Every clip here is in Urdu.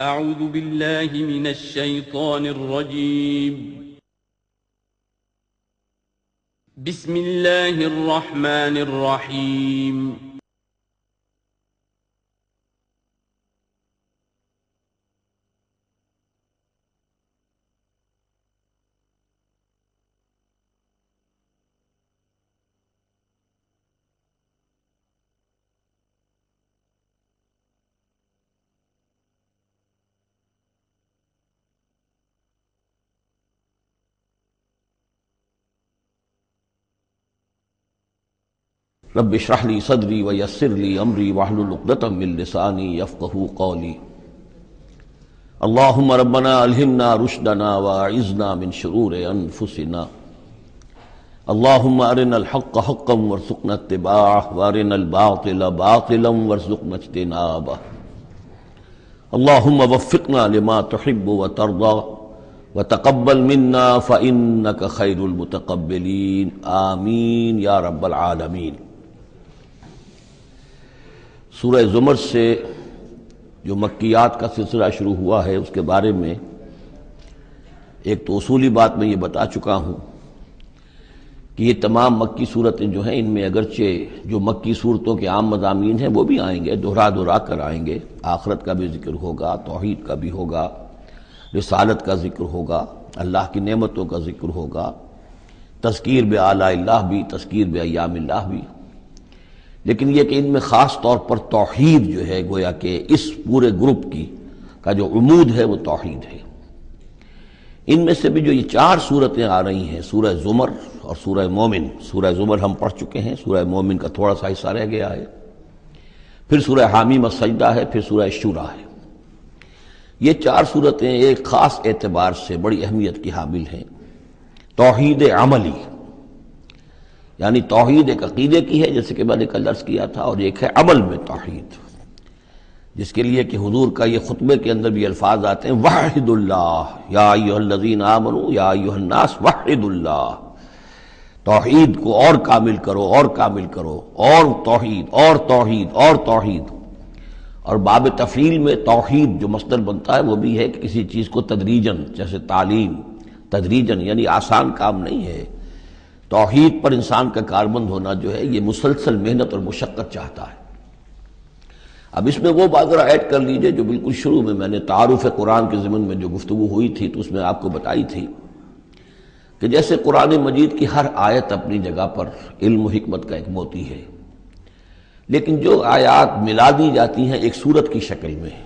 اعوذ باللہ من الشیطان الرجیم بسم اللہ الرحمن الرحیم رب اشرح لي صدري ويسر لي امري واحلل عقدة من لساني يفقهوا قولي اللهم ربنا الهمنا رشدنا واعذنا من شرور انفسنا اللهم ارنا الحق حقا وارزقنا اتباعه وارنا الباطل باطلا وارزقنا اجتنابه اللهم وفقنا لما تحب وترضى وتقبل منا فإنك خير المتقبلين آمين يا رب العالمين۔ سورہ زمر سے جو مکیات کا سلسلہ شروع ہوا ہے اس کے بارے میں ایک تو اصولی بات میں یہ بتا چکا ہوں کہ یہ تمام مکی صورتیں جو ہیں ان میں اگرچہ جو مکی صورتوں کے عام مضامین ہیں وہ بھی آئیں گے، دہرا کر آئیں گے، آخرت کا بھی ذکر ہوگا، توحید کا بھی ہوگا، رسالت کا ذکر ہوگا، اللہ کی نعمتوں کا ذکر ہوگا، تذکیر بآلاء اللہ بھی، تذکیر بایام اللہ بھی، لیکن یہ کہ ان میں خاص طور پر توحید جو ہے گویا کہ اس پورے گروپ کا جو عمود ہے وہ توحید ہے۔ ان میں سے بھی جو یہ چار صورتیں آ رہی ہیں، سورہ زمر اور سورہ مومن، سورہ زمر ہم پڑھ چکے ہیں، سورہ مومن کا تھوڑا سا حصہ رہ گیا ہے، پھر سورہ حامیم السجدہ ہے، پھر سورہ شورى ہے۔ یہ چار صورتیں ایک خاص اعتبار سے بڑی اہمیت کی حامل ہیں۔ توحید عملی یعنی توحید ایک عقیدے کی ہے جیسے کہ میں نے کل عرض کیا تھا، اور ایک ہے عمل میں توحید، جس کے لیے کہ حضور کا یہ خطبے کے اندر بھی الفاظ آتے ہیں وحد اللہ یا ایھا الذین آمنوا یا ایھا الناس وحد اللہ، توحید کو اور کامل کرو اور کامل کرو، اور توحید اور توحید اور توحید۔ اور باب تفعیل میں توحید جو مصدر بنتا ہے وہ بھی ہے کہ کسی چیز کو تدریجاً، جیسے تعلیم تدریجاً، یعنی آسان کام نہیں ہے۔ توحید پر انسان کا کاربند ہونا جو ہے یہ مسلسل محنت اور مشقت چاہتا ہے۔ اب اس میں وہ بات ذرا ایڈ کر لیجئے جو بالکل شروع میں میں نے تعارف قرآن کے ضمن میں جو گفتگو ہوئی تھی تو اس میں آپ کو بتائی تھی کہ جیسے قرآن مجید کی ہر آیت اپنی جگہ پر علم و حکمت کا ایک موتی ہے، لیکن جو آیات ملا دی جاتی ہیں ایک صورت کی شکل میں،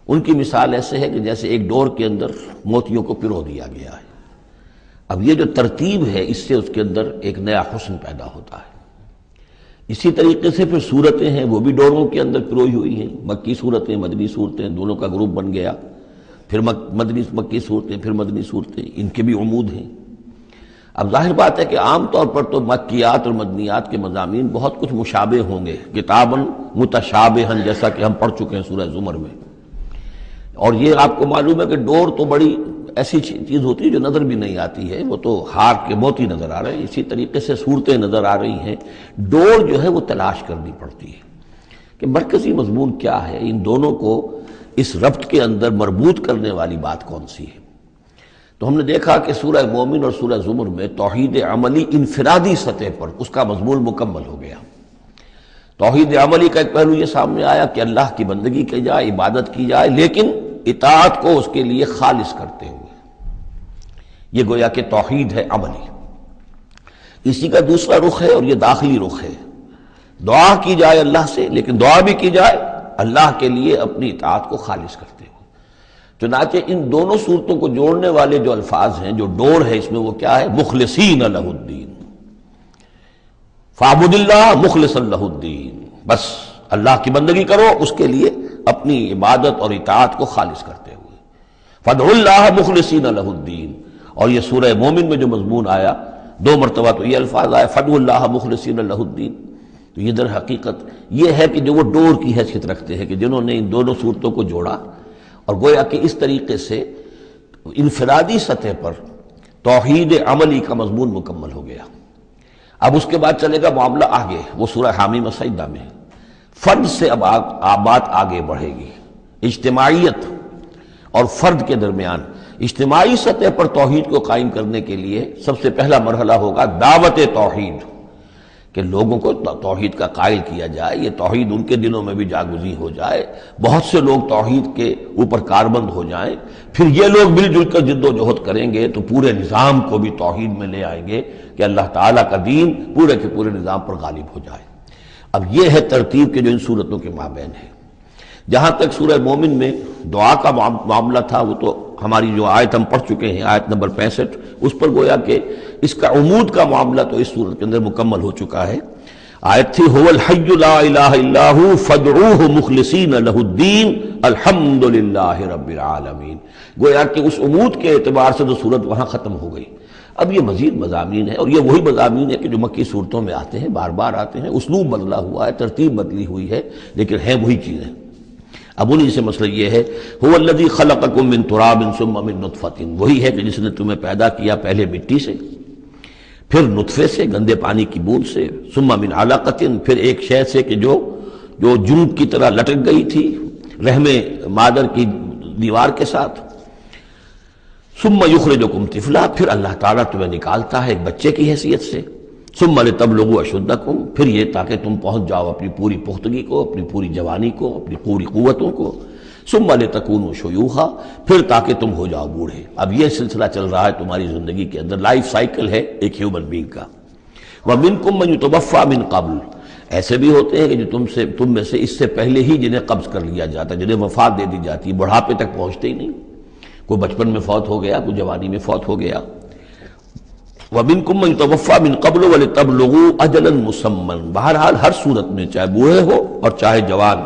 ان کی مثال ایسے ہے کہ جیسے ایک ڈور کے اندر موتیوں کو پرو دیا گیا ہے۔ اب یہ جو ترتیب ہے اس سے اس کے اندر ایک نیا حسن پیدا ہوتا ہے۔ اسی طریقے سے پھر صورتیں ہیں وہ بھی ڈوروں کے اندر پروئی ہوئی ہیں، مکی صورتیں مدنی صورتیں، دونوں کا گروپ بن گیا، پھر مکی صورتیں پھر مدنی صورتیں، ان کے بھی عمود ہیں۔ اب ظاہر بات ہے کہ عام طور پر تو مکیات اور مدنیات کے مضامین بہت کچھ مشابہ ہوں گے، کتاباً متشابہاً، جیسا کہ ہم پڑھ چکے ہیں سورہ زمر میں۔ اور یہ آپ کو معلوم ہے کہ ڈور تو بڑی ایسی چیز ہوتی ہے جو نظر بھی نہیں آتی ہے، وہ تو ہار کے موتی نظر آ رہے ہیں، اسی طریقے سے صورتیں نظر آ رہی ہیں، ڈور جو ہے وہ تلاش کرنی پڑتی ہے کہ مرکزی مضمون کیا ہے، ان دونوں کو اس ربط کے اندر مربوط کرنے والی بات کون سی ہے۔ تو ہم نے دیکھا کہ سورہ مومن اور سورہ زمر میں توحید عملی انفرادی سطح پر اس کا مضمون مکمل ہو گیا۔ توحید عملی کا ایک پہلو یہ سامنے آیا کہ اللہ کی بندگی کی جائے، عبادت کی جائے، لیکن اطاعت کو اس کے لیے خالص کرتے ہوئے، یہ گویا کہ توحید ہے عملی۔ اسی کا دوسرا رخ ہے اور یہ داخلی رخ ہے، دعا کی جائے اللہ سے، لیکن دعا بھی کی جائے اللہ کے لیے اپنی اطاعت کو خالص کرتے ہوئے۔ چنانچہ ان دونوں صورتوں کو جوڑنے والے جو الفاظ ہیں، جو ڈور ہے اس میں، وہ کیا ہے؟ مخلصین لہ الدین، فاعبد اللہ مخلصا لہ الدین، بس اللہ کی بندگی کرو، اس کے لیے اپنی عبادت اور اطاعت کو خالص کرتے ہوئے۔ فادعوا اللہ مخلصین لہ الدین، اور یہ سورہ مومن میں جو مضمون آیا، دو مرتبہ تو یہ الفاظ آئے فادعوا اللہ مخلصین لہ الدین، تو یہ در حقیقت یہ ہے کہ جو وہ ڈور کی حیثیت رکھتے ہیں کہ جنہوں نے ان دونوں صورتوں کو جوڑا، اور گویا کہ اس طریقے سے انفرادی سطح پر توحید عملی کا مضمون مکمل ہو گیا۔ اب اس کے بعد چلے گا معاملہ آگے، وہ سورہ حامیم السجدہ میں فرد سے اب بات آگے بڑھے گی، اجتماعیت اور فرد کے درمیان اجتماعی سطح پر توحید کو قائم کرنے کے لیے سب سے پہلا مرحلہ ہوگا دعوت توحید، کہ لوگوں کو توحید کا قائل کیا جائے، یہ توحید ان کے دلوں میں بھی جاگزی ہو جائے، بہت سے لوگ توحید کے اوپر کاربند ہو جائیں، پھر یہ لوگ مل جل کر جد و جہد کریں گے تو پورے نظام کو بھی توحید میں لے آئیں گے کہ اللہ تعالیٰ کا دین پورے کے پورے نظام پر غالب ہو جائے۔ اب یہ ہے ترتیب کے جو ان صورتوں کے مابین ہے۔ جہاں تک سورہ مومن میں دعا کا معاملہ تھا وہ تو ہماری جو آیت ہم پڑھ چکے ہیں، آیت نمبر 65، اس پر گویا کہ اس کا عمود کا معاملہ تو اس صورت کے اندر مکمل ہو چکا ہے۔ آیت تھی هو الحی لا الہ الا هو فادعوه مخلصین لہ الدین الحمد للہ رب العالمین۔ گویا کہ اس عمود کے اعتبار سے تو صورت وہاں ختم ہو گئی۔ اب یہ مزید مضامین ہے، اور یہ وہی مضامین ہے کہ جو مکی صورتوں میں آتے ہیں، بار بار آتے ہیں، اسلوب بدلا ہوا ہے، ترتیب بدلی ہوئی ہے، لیکن ہیں وہی چیزیں۔ اب انہی سے مسئلہ یہ ہے هو الذی خلقکم من تراب ثم من نطفۃ، وہی ہے کہ جس نے تمہیں پیدا کیا پہلے مٹی سے، پھر نطفے سے، گندے پانی کی بوند سے، ثم من علقۃ، پھر ایک شے سے کہ جو جنب کی طرح لٹک گئی تھی رحم مادر کی دیوار کے ساتھ، ثم یخرجکم طفلا، پھر اللہ تعالیٰ تمہیں نکالتا ہے ایک بچے کی حیثیت سے، ثم لتبلغوا اشدکم، پھر یہ تاکہ تم پہنچ جاؤ اپنی پوری پختگی کو، اپنی پوری جوانی کو، اپنی پوری قوتوں کو، ثم لتکونوا شیوخا، پھر تاکہ تم ہو جاؤ بوڑھے۔ اب یہ سلسلہ چل رہا ہے تمہاری زندگی کے اندر، لائف سائیکل ہے ایک ہیومن بینگ کا۔ ومنکم من یتوفی من قبل، ایسے بھی ہوتے ہیں کہ جو تم میں سے اس سے پہلے ہی جنہیں قبض کر لیا جاتا ہے، جنہیں وفات دے دی جاتی ہے، بڑھاپے تک پہنچتے ہی نہیں، کوئی بچپن میں فوت ہو گیا، کوئی جوانی میں فوت ہو گیا۔ وَمِنْكُمْ مَنْ يُتَوَفَّى مِنْ قَبْلُ وَلِتَبْلُغُوا أَجَلًا مُّسَمًّى، بہرحال ہر صورت میں چاہے بوڑھے ہو اور چاہے جوان،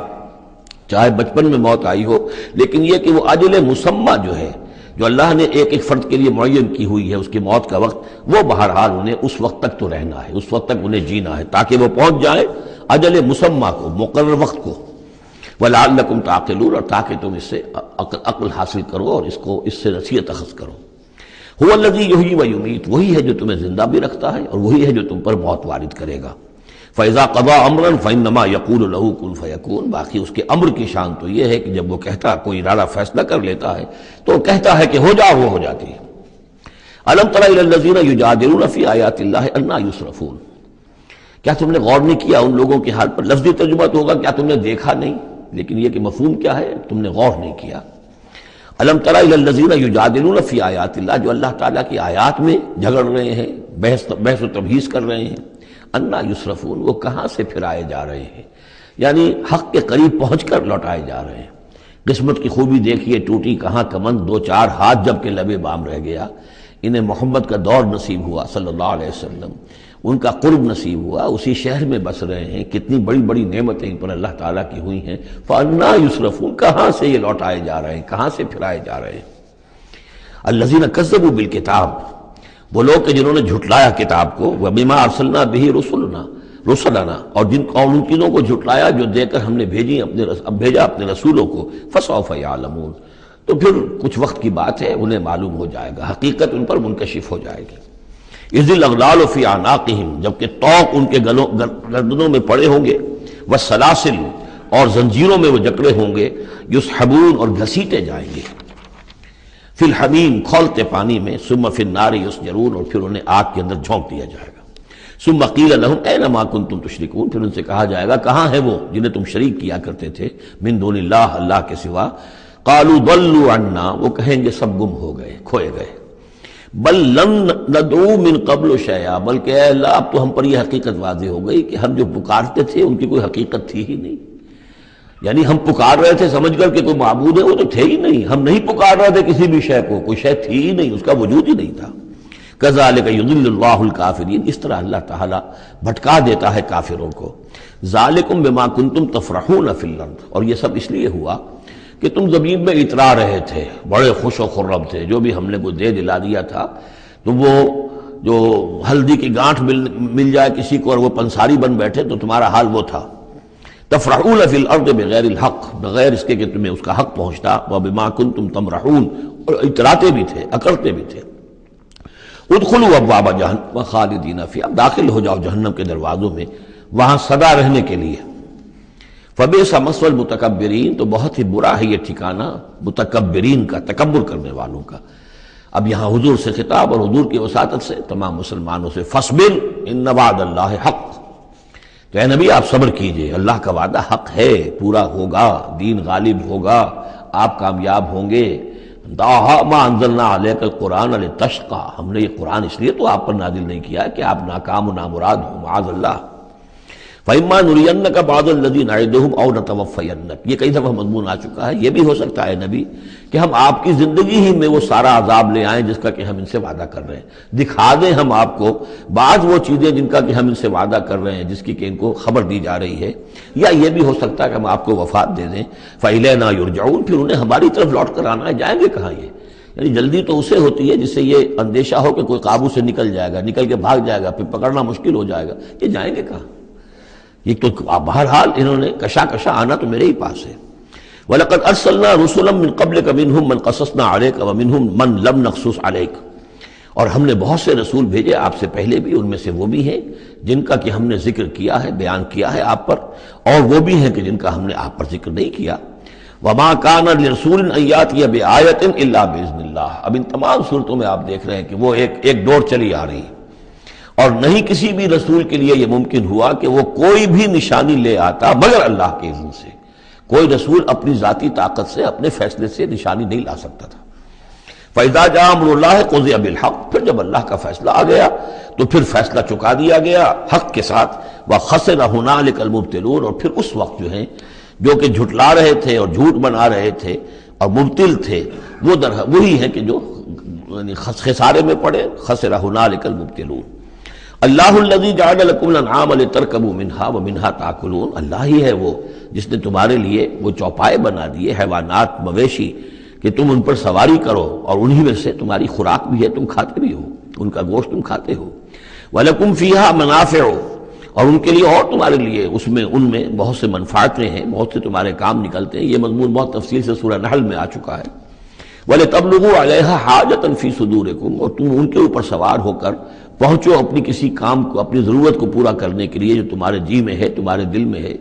چاہے بچپن میں موت آئی ہو، لیکن یہ کہ وہ اجل مسمى جو ہے، جو اللہ نے ایک ایک فرد کے لیے معین کی ہوئی ہے اس کی موت کا وقت، وہ بہرحال انہیں اس وقت تک تو رہنا ہے، اس وقت تک انہیں جینا ہے تاکہ وہ پہنچ جائیں اجل مسمى کو، مقرر وقت کو۔ وَلَعَلَّكُمْ تَعْقِلُونَ، اور تاکہ تم اس سے عقل حاصل کرو اور اس سے نصیحت اخذ کرو۔ هو الذی یحیی و یمیت، وہی ہے جو تمہیں زندہ بھی رکھتا ہے اور وہی ہے جو تم پر موت وارد کرے گا۔ فَإِذَا قَضَىٰ أَمْرًا فَإِنَّمَا يَقُولُ لَهُ كُن فَيَكُونُ، باقی اس کے امر کی شان تو یہ ہے کہ جب وہ کہتا، کوئی ارادہ فیصلہ کر لیتا ہے تو وہ کہتا ہے کہ ہو جا، وہ ہو جاتی ہے۔ أَلَمْ تَرَ إِلَى الَّذِينَ يُجَادِلُونَ فِي آيَاتِ اللَّهِ أَنَّىٰ يُصْرَفُونَ، کیا تم نے غور نہیں کیا ان لوگوں کے حال پر؟ لفظی ترجمہ تو ہوگا کیا تم نے دیکھا نہیں، لیکن یہ کہ مفہوم کیا ہے، تم نے غور نہیں کیا۔ الم تر الی الذین یجادلون فی آیات اللہ، جو اللہ تعالیٰ کی آیات میں جھگڑ رہے ہیں، بحث و تبحیث کر رہے ہیں، انا یصرفون، وہ کہاں سے پھرائے جا رہے ہیں، یعنی حق کے قریب پہنچ کر لوٹائے جا رہے ہیں۔ قسمت کی خوبی دیکھیے، ٹوٹی کہاں کمند، دو چار ہاتھ جب کے لبے بام رہ گیا۔ انہیں محمد کا دور نصیب ہوا صلی اللہ علیہ وسلم، ان کا قرب نصیب ہوا، اسی شہر میں بس رہے ہیں، کتنی بڑی بڑی نعمتیں ان پر اللہ تعالیٰ کی ہوئی ہیں۔ فَأَنَّىٰ يُصْرَفُونَ، کہاں سے یہ لوٹائے جا رہے ہیں، کہاں سے پھرائے جا رہے ہیں۔ الَّذِينَ كَذَّبُوا بِالْكِتَابِ، وہ لوگ کہ جنہوں نے جھٹلایا کتاب کو، وَبِمَا أَرْسَلْنَا بِهِ رُسُلَنَا، اور ان چیزوں کو جھٹلایا جو دے کر ہم نے بھیجا اپنے رسولوں کو، فَسَوْفَ يَعْلَمُونَ، تو پھر کچھ وقت کی بات ہے، انہیں معلوم ہو جائے گا، حقیقت ان پر منکشف ہو جائے گی۔ اِذِ الْأَغْلَالُ فِي أَعْنَاقِهِمْ، جبکہ طوق ان کے گردنوں میں پڑے ہوں گے، وَالسَّلَاسِلُ، اور زنجیروں میں وہ جکڑے ہوں گے، يُسْحَبُونَ، اور گھسیٹے جائیں گے، فِي الْحَمِيمِ، کھولتے پانی میں، ثُمَّ فِي النَّارِ يُسْجَرُونَ، اور پھر انہیں آگ کے اندر جھونک دیا جائے گا۔ ثُمَّ قِيلَ لَهُمْ أَيْنَ مَا كُنتُمْ تُشْرِكُونَ، پھر ان سے کہا جائے گا کہاں ہے وہ جنہیں تم شریک کیا کرتے تھے، من دون اللہ، اللہ کے سوا۔ قَالُوا ضَلُّوا عَنَّا، وہ کہیں گے سب گم ہو گئے، کھوئے گئے۔ بل لم ندعو من قبل شیئا، بلکہ اے اللہ اب تو ہم پر یہ حقیقت واضح ہو گئی کہ ہم جو پکارتے تھے ان کی کوئی حقیقت تھی ہی نہیں، یعنی ہم پکار رہے تھے سمجھ کر کہ کوئی معبود ہے، وہ تو تھے ہی نہیں، ہم نہیں پکار رہے تھے کسی بھی شے کو، کوئی شے تھی ہی نہیں، اس کا وجود ہی نہیں تھا۔ کذالک یضل اللہ الکافرین، اس طرح اللہ تعالیٰ بھٹکا دیتا ہے کافروں کو۔ ذالکم بما کنتم تفرحون فی الارض، اور یہ سب اس لیے ہوا کہ تم زمین میں اترا رہے تھے، بڑے خوش و خرم تھے، جو بھی ہم نے کو دے دلا دیا تھا، تو وہ جو ہلدی کی گانٹھ مل جائے کسی کو اور وہ پنساری بن بیٹھے تو تمہارا حال وہ تھا۔ تفرحون فی الارض بغیر الحق، بغیر اس کے کہ تمہیں اس کا حق پہنچتا، وبما کنتم تمرحون، اور اتراتے بھی تھے، اکڑتے بھی تھے۔ ادخلوا ابواب جہنم خالدین فیہا، اب داخل ہو جاؤ جہنم کے دروازوں میں، وہاں سدا رہنے کے لیے۔ فبئس مثوى المتکبرین، تو بہت ہی برا ہے یہ ٹھکانہ متکبرین کا، تکبر کرنے والوں کا۔ اب یہاں حضور سے خطاب اور حضور کی وساطت سے تمام مسلمانوں سے، فاصبر ان وعد اللہ حق، تو اے نبی آپ صبر کیجئے، اللہ کا وعدہ حق ہے، پورا ہوگا، دین غالب ہوگا، آپ کامیاب ہوں گے۔ ما انزلنا علیک القرآن لتشقى، ہم نے یہ قرآن اس لیے تو آپ پر نازل نہیں کیا کہ آپ ناکام و نامراد ہوں، معاذ اللہ۔ فَإِمَّا نُرِيَنَّكَ بَعْضَ الَّذِي نَعِدُهُمْ أَوْ نَتَوَفَّيَنَّكَ، یہ کئی دفعہ مضمون آ چکا ہے، یہ بھی ہو سکتا ہے نبی کہ ہم آپ کی زندگی ہی میں وہ سارا عذاب لے آئیں جس کا کہ ہم ان سے وعدہ کر رہے ہیں، دکھا دیں ہم آپ کو بعض وہ چیزیں جن کا کہ ہم ان سے وعدہ کر رہے ہیں، جس کی کہ ان کو خبر دی جا رہی ہے، یا یہ بھی ہو سکتا ہے کہ ہم آپ کو وفات دے دیں، فَإِلَيْنَا يُرْجَعُونَ، پھر انہیں ہماری طرف لوٹ کر آنا ہے، جائیں گے کہاں یہ؟ یعنی جلدی تو اسے ہوتی ہے جس سے یہ اندیشہ ہو کہ کوئی قابو سے نکل جائے گا، نکل کے بھاگ جائے گا، پھر پکڑنا مشکل ہو جائے گا، یہ جائیں گے کہاں؟ یہ تو بہرحال انہوں نے کشا آنا تو میرے ہی پاس ہے۔ وَلَقَدْ أَرْسَلْنَا رُسُلًا مِّن قَبْلِكَ مِنْهُمْ مَنْ قَصَصْنَا عَلَيْكَ وَمِنْهُمْ مَنْ لَمْ نَقْصُصْ عَلَيْكَ، اور ہم نے بہت سے رسول بھیجے آپ سے پہلے بھی، ان میں سے وہ بھی ہیں جن کا کہ ہم نے ذکر کیا ہے، بیان کیا ہے آپ پر، اور وہ بھی ہیں کہ جن کا ہم نے آپ پر ذکر نہیں کیا۔ وَمَا كَانَ لِرَسُولٍ أَن يَأْتِيَ بِآيَةٍ إِلَّا بِإِذْنِ اللَّهِ، اب ان تمام صورتوں میں آپ دیکھ رہے ہیں کہ وہ ایک دور چلی آ رہی ہے، اور نہیں کسی بھی رسول کے لیے یہ ممکن ہوا کہ وہ کوئی بھی نشانی لے آتا مگر اللہ کے اذن سے۔ کوئی رسول اپنی ذاتی طاقت سے، اپنے فیصلے سے نشانی نہیں لا سکتا تھا۔ فَإِذَا جَاءَ أَمْرُ اللَّهِ قُضِيَ بِالْحَقِّ، پھر جب اللہ کا فیصلہ آ گیا تو پھر فیصلہ چکا دیا گیا حق کے ساتھ۔ وَخَسِرَ هُنَالِكَ الْمُبْطِلُونَ، اور پھر اس وقت جو ہیں جو کہ جھٹلا رہے تھے اور جھوٹ بنا رہے تھے اور مبطل تھے، وہ وہی ہیں کہ جو خسارے میں پڑے۔ خَسِرَ هُنَالِكَ الْمُبْطِلُونَ۔ اللہ الذی جعل لکم الانعام لترکبوا منها ومنها تاکلون، اللہ ہی ہے وہ جس نے تمہارے لیے وہ چوپائے بنا دیے، حیوانات، مویشی، کہ تم ان پر سواری کرو، اور انہی میں سے تمہاری خوراک بھی ہے، تم کھاتے بھی ہو، ان کا گوشت تم کھاتے ہو۔ وَلَكُمْ فِيهَا مَنَافِعُ، اور ان کے لیے اور تمہارے لیے ان میں بہت سے منفعتیں ہیں، بہت سے تمہارے کام نکلتے ہیں۔ یہ مضمون بہت تفصیل سے سورہ نحل میں آ چکا ہے۔ وَلِتَبْلُغُوا عَلَيْهَا حَاجَةً فِي صُدُورِكُمْ، اور تم ان کے اوپر سوار ہو کر پہنچو اپنی کسی کام کو، اپنی ضرورت کو پورا کرنے کے لیے جو تمہارے جی میں ہے، تمہارے دل میں ہے۔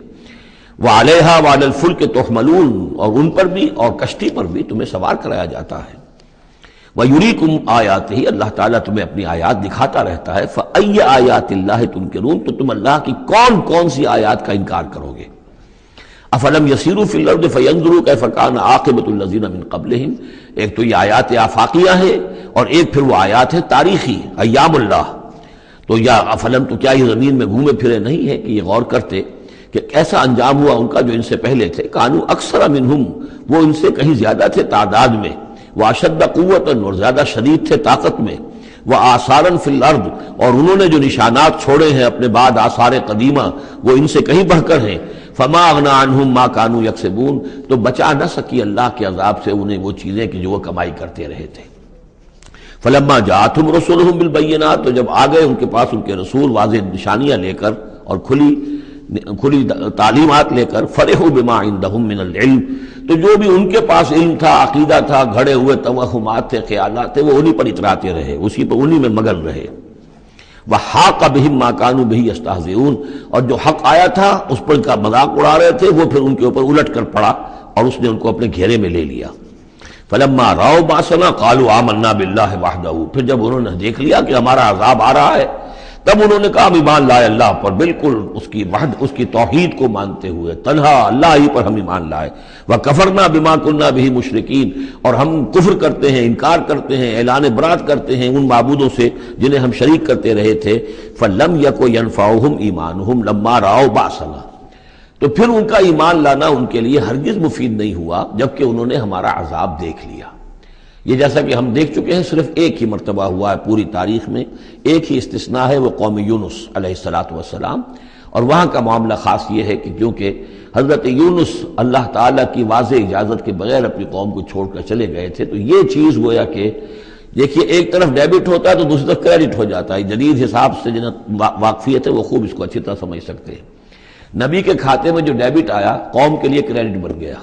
وَعَلَيْهَا وَعَلَى الْفُلْكِ تُحْمَلُونَ، اور ان پر بھی اور کشتی پر بھی تمہیں سوار کرایا جاتا ہے۔ وَيُرِيكُمْ آيَاتِهِ، اللہ تعالیٰ تمہیں اپنی آیات دکھاتا رہتا ہے۔ فَأَيَّ آيَاتِ اللَّهِ تُنْكِرُونَ، تو تم اللہ کی کون کون سی آیات کا انکار کرو گے؟ افلم یسیروا فی الارض فینظروا کیف کان عاقبۃ الذین من قبلہم، ایک تو یہ آیات آفاقیہ ہے اور ایک پھر وہ آیات ہے تاریخی، ایام اللہ۔ تو یا افلم، تو کیا یہ زمین میں گھومے پھرے نہیں ہے کہ یہ غور کرتے کہ کیسا انجام ہوا ان کا جو ان سے پہلے تھے؟ کانوا اکثر منہم، وہ ان سے کہیں زیادہ تھے تعداد میں، واشد قوۃ، اور زیادہ شدید تھے طاقت میں، وآثارا فی الارض، اور انہوں نے جو نشانات چھوڑے ہیں اپنے بعد آثار قدیمہ وہ ان سے کہیں بڑھ کر ہیں۔ فما اغنی عنہم ما کانوا یکسبون، تو بچا نہ سکی اللہ کے عذاب سے انہیں وہ چیزیں کہ جو وہ کمائی کرتے رہے تھے۔ فلما جاءتہم رسلہم بالبینات، تو جب آ گئے ان کے پاس ان کے رسول واضح نشانیاں لے کر اور کھلی تعلیمات لے کر، فرحوا بما عندہم من العلم، تو جو بھی ان کے پاس علم تھا، عقیدہ تھا، گھڑے ہوئے توہمات تھے، خیالات تھے، وہ انہی پر اتراتے رہے، اسی پر انہی میں مگن رہے۔ وحاق بہم ما کانوا بہ یستہزئون، اور جو حق آیا تھا اس پر کا مذاق اڑا رہے تھے وہ پھر ان کے اوپر الٹ کر پڑا اور اس نے ان کو اپنے گھیرے میں لے لیا۔ فلما رأوا بأسنا قالوا آمنا باللہ وحدہ، پھر جب انہوں نے دیکھ لیا کہ ہمارا عذاب آ رہا ہے تب انہوں نے کہا ہم ایمان لائے اللہ پر، بالکل اس کی وحد، اس کی توحید کو مانتے ہوئے، تنہا اللہ ہی پر ہم ایمان لائے۔ وَكَفَرْنَا بِمَا كُنَّا بِهِ مُشْرِكِينَ، اور ہم کفر کرتے ہیں، انکار کرتے ہیں، اعلان برات کرتے ہیں ان معبودوں سے جنہیں ہم شریک کرتے رہے تھے۔ فَلَمْ يَكُ يَنْفَعُهُمْ إِيمَانُهُمْ لَمَّا رَأَوْا بَأْسَنَا، تو پھر ان کا ایمان لانا ان کے لیے ہرگز مفید نہیں ہوا جبکہ انہوں نے ہمارا عذاب دیکھ لیا۔ یہ جیسا کہ ہم دیکھ چکے ہیں صرف ایک ہی مرتبہ ہوا ہے پوری تاریخ میں، ایک ہی استثناء ہے، وہ قوم یونس علیہ السلام، اور وہاں کا معاملہ خاص یہ ہے کہ کیونکہ حضرت یونس اللہ تعالیٰ کی واضح اجازت کے بغیر اپنی قوم کو چھوڑ کر چلے گئے تھے، تو یہ چیز گویا کہ دیکھیے ایک طرف ڈیبٹ ہوتا ہے تو دوسری طرف کریڈٹ ہو جاتا ہے۔ جدید حساب سے جنہیں واقفیت ہے وہ خوب اس کو اچھی طرح سمجھ سکتے ہیں۔ نبی کے کھاتے میں جو ڈیبٹ آیا قوم کے لیے کریڈٹ بن گیا،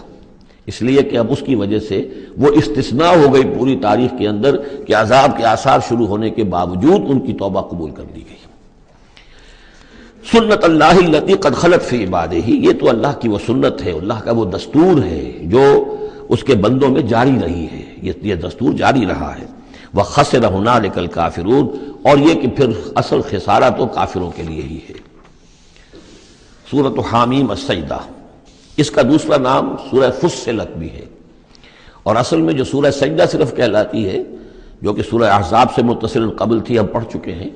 اس لیے کہ اب اس کی وجہ سے وہ استثناء ہو گئی پوری تاریخ کے اندر کہ عذاب کے آثار شروع ہونے کے باوجود ان کی توبہ قبول کر لی گئی۔ سنت اللہ التی قد خلت فی عبادہ، یہ تو اللہ کی وہ سنت ہے، اللہ کا وہ دستور ہے جو اس کے بندوں میں جاری رہی ہے، یہ دستور جاری رہا ہے۔ وَخَسِرَ هُنَالِكَ الْكَافِرُونَ، اور یہ کہ پھر اصل خسارہ تو کافروں کے لیے ہی ہے۔ سورۃ حامیم السجدہ، اس کا دوسرا نام سورہ فصلت بھی ہے، اور اصل میں جو سورہ سجدہ صرف کہلاتی ہے، جو کہ سورہ احزاب سے متصل قبل تھی، ہم پڑھ چکے ہیں،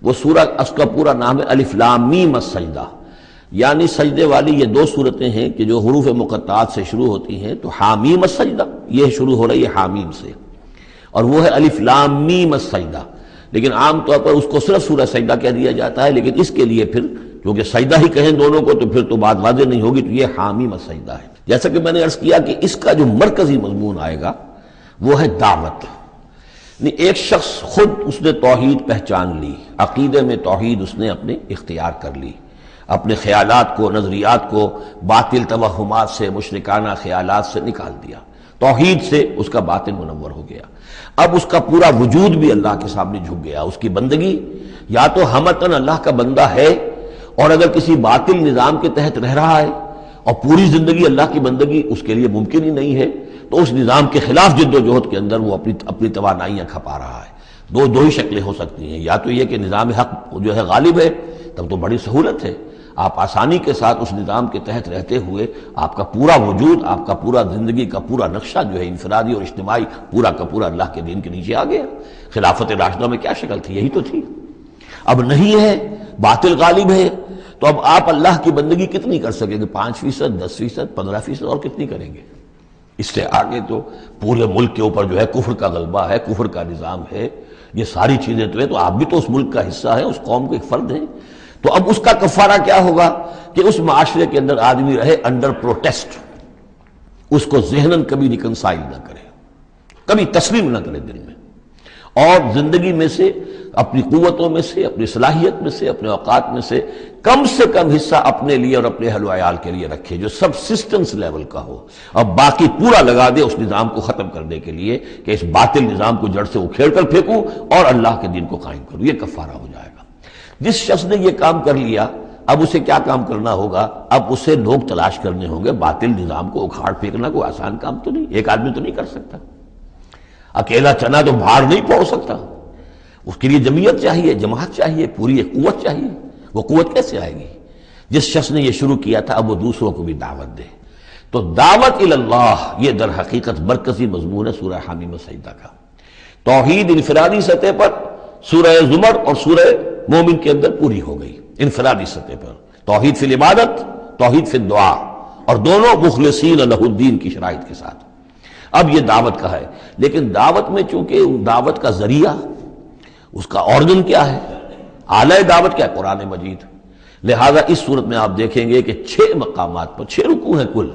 وہ سورہ، اس کا پورا نام ہے الف لام میم السجدہ، یعنی سجدے والی یہ دو صورتیں ہیں کہ جو حروف مقطعات سے شروع ہوتی ہیں، تو حامیم السجدہ یہ شروع ہو رہی ہے حامیم سے، اور وہ ہے الف لام میم السجدہ، لیکن عام طور پر اس کو صرف سورہ سجدہ کہہ دیا جاتا ہے، لیکن اس کے لیے پھر کیونکہ سجدہ ہی کہیں دونوں کو تو پھر تو بات واضح نہیں ہوگی، تو یہ حامیم السجدہ ہے۔ جیسا کہ میں نے عرض کیا کہ اس کا جو مرکزی مضمون آئے گا وہ ہے دعوت، ایک شخص خود اس نے توحید پہچان لی، عقیدے میں توحید اس نے اپنے اختیار کر لی، اپنے خیالات کو، نظریات کو باطل توہمات سے، مشرکانہ خیالات سے نکال دیا، توحید سے اس کا باطن منور ہو گیا۔ اب اس کا پورا وجود بھی اللہ کے سامنے جھک گیا، اس کی بندگی یا تو ہمتن اللہ کا بندہ ہے، اور اگر کسی باطل نظام کے تحت رہ رہا ہے اور پوری زندگی اللہ کی بندگی اس کے لیے ممکن ہی نہیں ہے، تو اس نظام کے خلاف جد و جہد کے اندر وہ اپنی توانائیاں کھپا رہا ہے۔ دو ہی شکلیں ہو سکتی ہیں، یا تو یہ کہ نظام حق جو ہے غالب ہے، تب تو بڑی سہولت ہے، آپ آسانی کے ساتھ اس نظام کے تحت رہتے ہوئے آپ کا پورا وجود، آپ کا پورا زندگی کا پورا نقشہ جو ہے انفرادی اور اجتماعی پورا کا پورا اللہ کے دین کے نیچے آ گیا۔ خلافت راشدہ میں کیا شکل تھی؟ یہی تو تھی۔ اب نہیں ہے، باطل غالب ہے، تو اب آپ اللہ کی بندگی کتنی کر سکیں گے؟ 5%، 10%، 15%، اور کتنی کریں گے؟ اس سے آگے تو پورے ملک کے اوپر جو ہے کفر کا غلبہ ہے، کفر کا نظام ہے، یہ ساری چیزیں تو ہے، تو آپ بھی تو اس ملک کا حصہ ہیں، اس قوم کے ایک فرد ہیں۔ تو اب اس کا کفارہ کیا ہوگا کہ اس معاشرے کے اندر آدمی رہے انڈر پروٹیسٹ، اس کو ذہناً کبھی ریکنسائل نہ کرے، کبھی تسلیم نہ کرے دل میں، اور زندگی میں سے، اپنی قوتوں میں سے، اپنی صلاحیت میں سے، اپنے اوقات میں سے کم حصہ اپنے لیے اور اپنے اہل و عیال کے لیے رکھے، جو سبسسٹنس لیول کا ہو، اور باقی پورا لگا دے اس نظام کو ختم کرنے کے لیے کہ اس باطل نظام کو جڑ سے اکھیڑ کر پھینکوں اور اللہ کے دین کو قائم کروں۔ یہ کفارہ ہو جائے گا۔ جس شخص نے یہ کام کر لیا، اب اسے کیا کام کرنا ہوگا؟ اب اسے لوگ تلاش کرنے ہوں گے۔ باطل نظام کو اکھاڑ پھینکنا کوئی آسان کام تو نہیں، ایک آدمی تو نہیں کر سکتا، اکیلا چنا تو بھاڑ نہیں پھوڑ سکتا، اس کے لیے جمعیت چاہیے، جماعت چاہیے، پوری ایک قوت چاہیے۔ وہ قوت کیسے آئے گی؟ جس شخص نے یہ شروع کیا تھا اب وہ دوسروں کو بھی دعوت دے۔ تو دعوت اللہ، یہ در حقیقت مرکزی مضمون ہے سورہ حامیم السجدہ کا۔ توحید انفرادی سطح پر سورہ زمر اور سورہ مومن کے اندر پوری ہو گئی، انفرادی سطح پر توحید فی العبادت، توحید فی الدعا، اور دونوں مخلصین لہ الدین کی شرائط کے ساتھ۔ اب یہ دعوت کا ہے، لیکن دعوت میں چونکہ دعوت کا ذریعہ، اس کا آرگن کیا ہے، آلہ دعوت کیا ہے؟ قرآن مجید۔ لہذا اس صورت میں آپ دیکھیں گے کہ 6 مقامات پر 6 رکوع ہیں کل،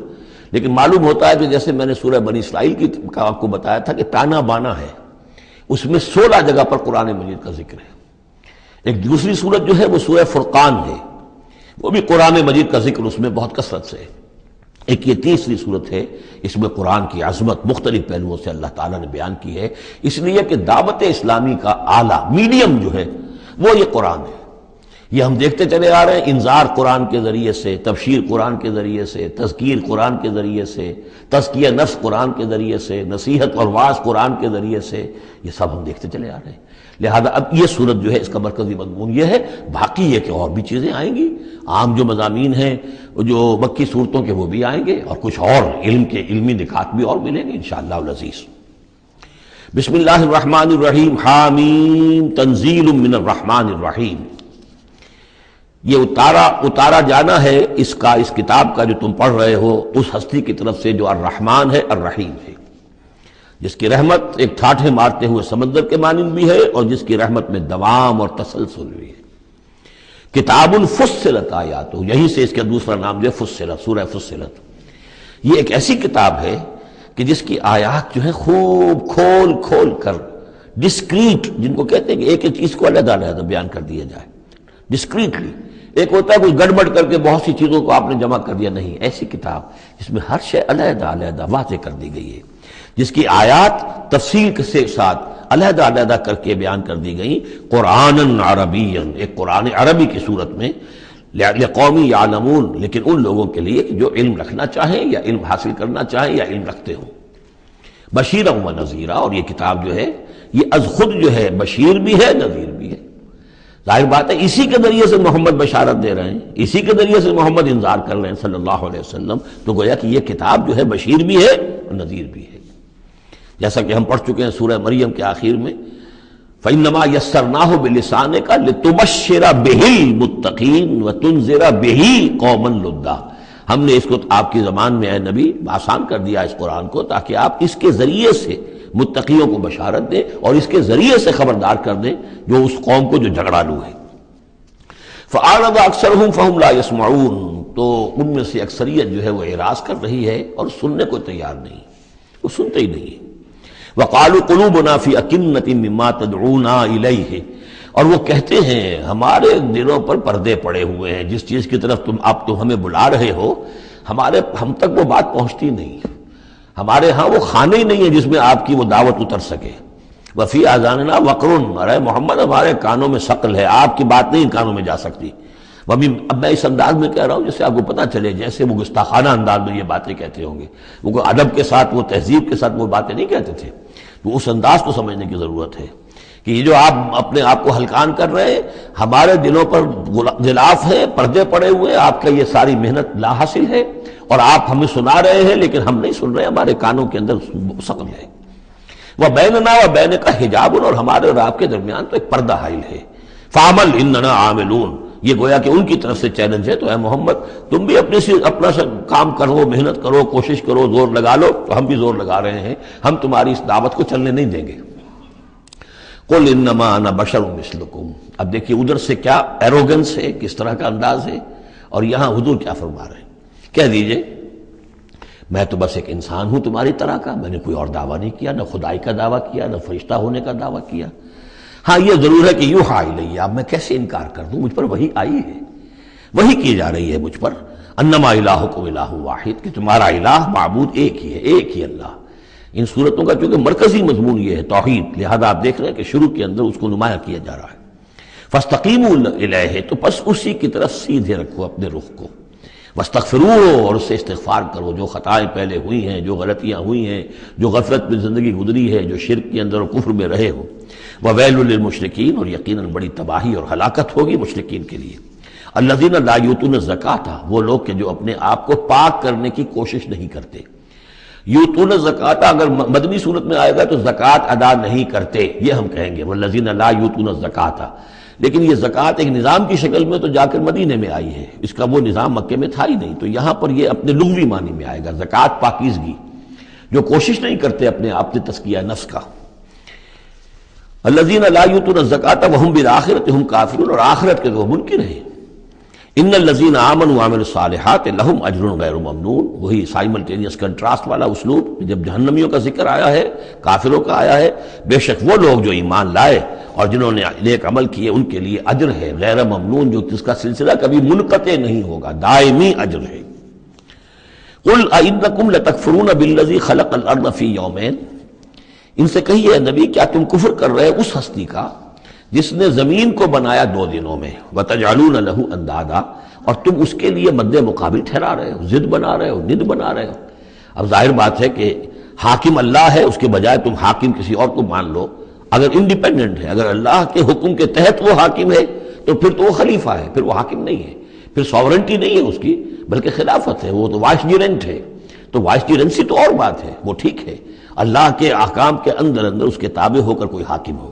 لیکن معلوم ہوتا ہے کہ جیسے میں نے سورہ بنی اسرائیل کی آپ کو بتایا تھا کہ تانا بانا ہے، اس میں 16 جگہ پر قرآن مجید کا ذکر ہے۔ ایک دوسری صورت جو ہے وہ سورہ فرقان ہے، وہ بھی قرآن مجید کا ذکر اس میں بہت کثرت سے ہے۔ ایک یہ تیسری صورت ہے، اس میں قرآن کی عظمت مختلف پہلوؤں سے اللہ تعالیٰ نے بیان کی ہے، اس لیے کہ دعوت اسلامی کا اعلیٰ میڈیم جو ہے وہ یہ قرآن ہے۔ یہ ہم دیکھتے چلے آ رہے ہیں، انذار قرآن کے ذریعے سے، تبشیر قرآن کے ذریعے سے، تذکیر قرآن کے ذریعے سے، تزکیہ نفس قرآن کے ذریعے سے، نصیحت اور وعظ قرآن کے ذریعے سے، یہ سب ہم دیکھتے چلے آ رہے ہیں۔ لہذا اب یہ صورت جو ہے اس کا مرکزی مضمون یہ ہے، باقی یہ کہ اور بھی چیزیں آئیں گی، عام جو مضامین ہیں جو مکی صورتوں کے وہ بھی آئیں گے، اور کچھ اور علم کے علمی نکات بھی اور ملیں گے انشاءاللہ العزیز۔ بسم اللہ الرحمن الرحیم، حامیم تنزیل من الرحمن الرحیم۔ یہ اتارا جانا ہے اس کتاب کا جو تم پڑھ رہے ہو اس ہستی کی طرف سے جو الرحمن ہے، الرحیم ہے، جس کی رحمت ایک ٹھاٹھے مارتے ہوئے سمندر کے مانند بھی ہے اور جس کی رحمت میں دوام اور تسلسل بھی ہے۔ کتاب فصلت آیاتہ، یہیں سے اس کا دوسرا نام جو ہے فصلت، سورہ فصلت۔ یہ ایک ایسی کتاب ہے کہ جس کی آیات جو ہے خوب کھول کھول کر ڈسکریٹ، جن کو کہتے ہیں کہ ایک ایک چیز کو علیحدہ علیحدہ بیان کر دیا جائے ڈسکریٹلی۔ ایک ہوتا ہے کوئی گڑبڑ کر کے بہت سی چیزوں کو آپ نے جمع کر دیا، نہیں، ایسی کتاب جس میں ہر شے علیحدہ علیحدہ واضح کر دی گئی ہے، جس کی آیات تفصیل کے ساتھ علیحدہ علیحدہ کر کے بیان کر دی گئی، قرآن عربی، ایک قرآن عربی کی صورت میں، لقوم یعلمون، لیکن ان لوگوں کے لیے جو علم رکھنا چاہیں یا علم حاصل کرنا چاہیں یا علم رکھتے ہوں. بشیرا و نذیرا، اور یہ کتاب جو ہے یہ از خود جو ہے بشیر بھی ہے نذیر بھی ہے. ظاہر بات ہے اسی کے ذریعے سے محمد بشارت دے رہے ہیں، اسی کے ذریعے سے محمد انذار کر رہے ہیں صلی اللہ علیہ وسلم، تو گویا کہ یہ کتاب جو ہے بشیر بھی ہے اور نذیر بھی ہے. جیسا کہ ہم پڑھ چکے ہیں سورہ مریم کے آخر میں، فَإِنَّمَا يَسَّرْنَاهُ بِلِسَانِكَ لِتُبَشِّرَ بِهِ الْمُتَّقِينَ وَتُنذِرَ بِهِ قَوْمًا لُدًّا. ہم نے اس کو آپ کی زبان میں اے نبی آسان کر دیا اس قرآن کو، تاکہ آپ اس کے ذریعے سے متقیوں کو بشارت دیں اور اس کے ذریعے سے خبردار کر دیں جو اس قوم کو جو جھگڑالو ہے. فَأَعْرَضَ أَكْثَرُهُمْ فَهُمْ لَا يَسْمَعُونَ، تو ان میں سے اکثریت جو ہے وہ اعراض کر رہی ہے اور سننے کو تیار نہیں، وہ سنتے ہی نہیں. وَقَالُوا قُلُوبُنَا فِي أَكِنَّةٍ مِّمَّا تَدْعُونَا إِلَيْهِ، اور وہ کہتے ہیں ہمارے دلوں پر پردے پڑے ہوئے ہیں، جس چیز کی طرف تم ہمیں بلا رہے ہو ہم تک وہ بات پہنچتی نہیں، ہمارے ہاں وہ خانے ہی نہیں ہے جس میں آپ کی وہ دعوت اتر سکے. وَفِي آذَانِنَا وَقْرٌ، ارے محمد ہمارے کانوں میں ثقل ہے، آپ کی بات نہیں کانوں میں جا سکتی. اب میں اس انداز میں کہہ رہا ہوں جیسے آپ کو پتہ چلے، جیسے وہ گستاخانہ انداز میں یہ باتیں کہتے ہوں گے، وہ ادب کے ساتھ وہ تہذیب کے ساتھ وہ باتیں نہیں کہتے تھے. تو اس انداز کو سمجھنے کی ضرورت ہے کہ یہ جو آپ اپنے آپ کو ہلکان کر رہے ہیں، ہمارے دلوں پر غلاف ہے، پردے پڑے ہوئے، آپ کا یہ ساری محنت لا حاصل ہے، اور آپ ہمیں سنا رہے ہیں لیکن ہم نہیں سن رہے، ہمارے کانوں کے اندر ثقل ہے. وَبَيْنَنَا وَبَيْنَكَ حِجَابٌ، اور ہمارے اور آپ کے درمیان تو ایک پردہ حائل ہے. فَعَمَلْ إِنَّنَا عَامِلُونَ، یہ گویا کہ ان کی طرف سے چیلنج ہے. تو اے محمد تم بھی اپنا کام کرو، محنت کرو، کوشش کرو، زور لگا لو. تو ہم بھی زور لگا رہے ہیں، ہم تمہاری اس دعوت کو چلنے نہیں دیں گے. قُلْ إِنَّمَا أَنَا بَشَرٌ مِثْلُكُمْ، اب دیکھیے ادھر سے کیا ایروگنس ہے، کس طرح کا انداز ہے، اور یہاں حضور کیا فرما رہے ہیں. کہہ دیجئے میں تو بس ایک انسان ہوں تمہاری طرح کا، میں نے کوئی اور دعویٰ نہیں کیا، نہ خدائی کا دعویٰ کیا، نہ فرشتہ ہونے کا دعویٰ کیا. ہاں یہ ضرور ہے کہ یوحیٰ الیہ، اب میں کیسے انکار کر دوں، مجھ پر وحی آئی ہے، وحی کی جا رہی ہے مجھ پر. انما الہکم الہ واحد، کہ تمہارا الہ معبود ایک ہی ہے، ایک ہی اللہ. ان صورتوں کا چونکہ مرکزی مضمون یہ ہے توحید، لہذا آپ دیکھ رہے ہیں کہ شروع کے اندر اس کو نمایاں کیا جا رہا ہے. فاستقیموا الیہ، تو بس اسی کی طرف سیدھے رکھو اپنے رخ کو. واستغفروہ، اور اس سے استغفار کرو، جو خطائیں پہلے ہوئی ہیں، جو غلطیاں ہوئی ہیں، جو غفلت میں زندگی گزری ہے، جو شرک کے اندر اور کفر میں رہے ہو. وَوَيْلٌ لِّلْمُشْرِكِينَ، اور یقیناً بڑی تباہی اور ہلاکت ہوگی مشرکین کے لیے. الَّذِينَ لَا يُؤْتُونَ الزَّكَاةَ، وہ لوگ کہ جو اپنے آپ کو پاک کرنے کی کوشش نہیں کرتے. یؤتون الزکاۃ اگر مدنی صورت میں آئے گا تو زکوٰۃ ادا نہیں کرتے، یہ ہم کہیں گے وَالَّذِينَ لَا يُؤْتُونَ الزَّكَاةَ. لیکن یہ زکوٰۃ ایک نظام کی شکل میں تو جا کر مدینے میں آئی ہے، اس کا وہ نظام مکے میں تھا ہی نہیں. تو یہاں پر یہ اپنے لغوی معنی میں آئے گا، زکوٰۃ پاکیزگی، جو کوشش نہیں کرتے اپنے آپ سے تزکیہ نفس کا. الذین لا یؤتون الزکاۃ وهم بالآخرۃ هم کافرون، اور آخرت کے وہ منکر ہیں. ان الذین آمنوا وعملوا الصالحات لهم اجر غیر ممنون، وہی سائملٹینیس کنٹراسٹ والا اسلوب. جب جہنمیوں کا ذکر آیا ہے، کافروں کا آیا ہے، بے شک وہ لوگ جو ایمان لائے اور جنہوں نے نیک عمل کیے ان کے لیے اجر ہے غیر ممنون، جو جس کا سلسلہ کبھی منقطع نہیں ہوگا، دائمی اجر ہے. قل أئنکم لتکفرون بالذی خلق الارض فی یومین، ان سے کہیے نبی کیا تم کفر کر رہے اس ہستی کا جس نے زمین کو بنایا 2 دنوں میں. وتجعلون له اندادا، اور تم اس کے لیے مد مقابل ٹھہرا رہے ہو، ضد بنا رہے ہو، ند بنا رہے ہو. اب ظاہر بات ہے کہ حاکم اللہ ہے، اس کے بجائے تم حاکم کسی اور کو مان لو. اگر انڈیپینڈنٹ ہے، اگر اللہ کے حکم کے تحت وہ حاکم ہے تو پھر تو وہ خلیفہ ہے، پھر وہ حاکم نہیں ہے، پھر ساورنٹی نہیں ہے اس کی بلکہ خلافت ہے، وہ تو وائسجرنٹ ہے. تو وائسجرنسی تو اور بات ہے، وہ ٹھیک ہے، اللہ کے احکام کے اندر اس کے تابع ہو کر کوئی حاکم ہو.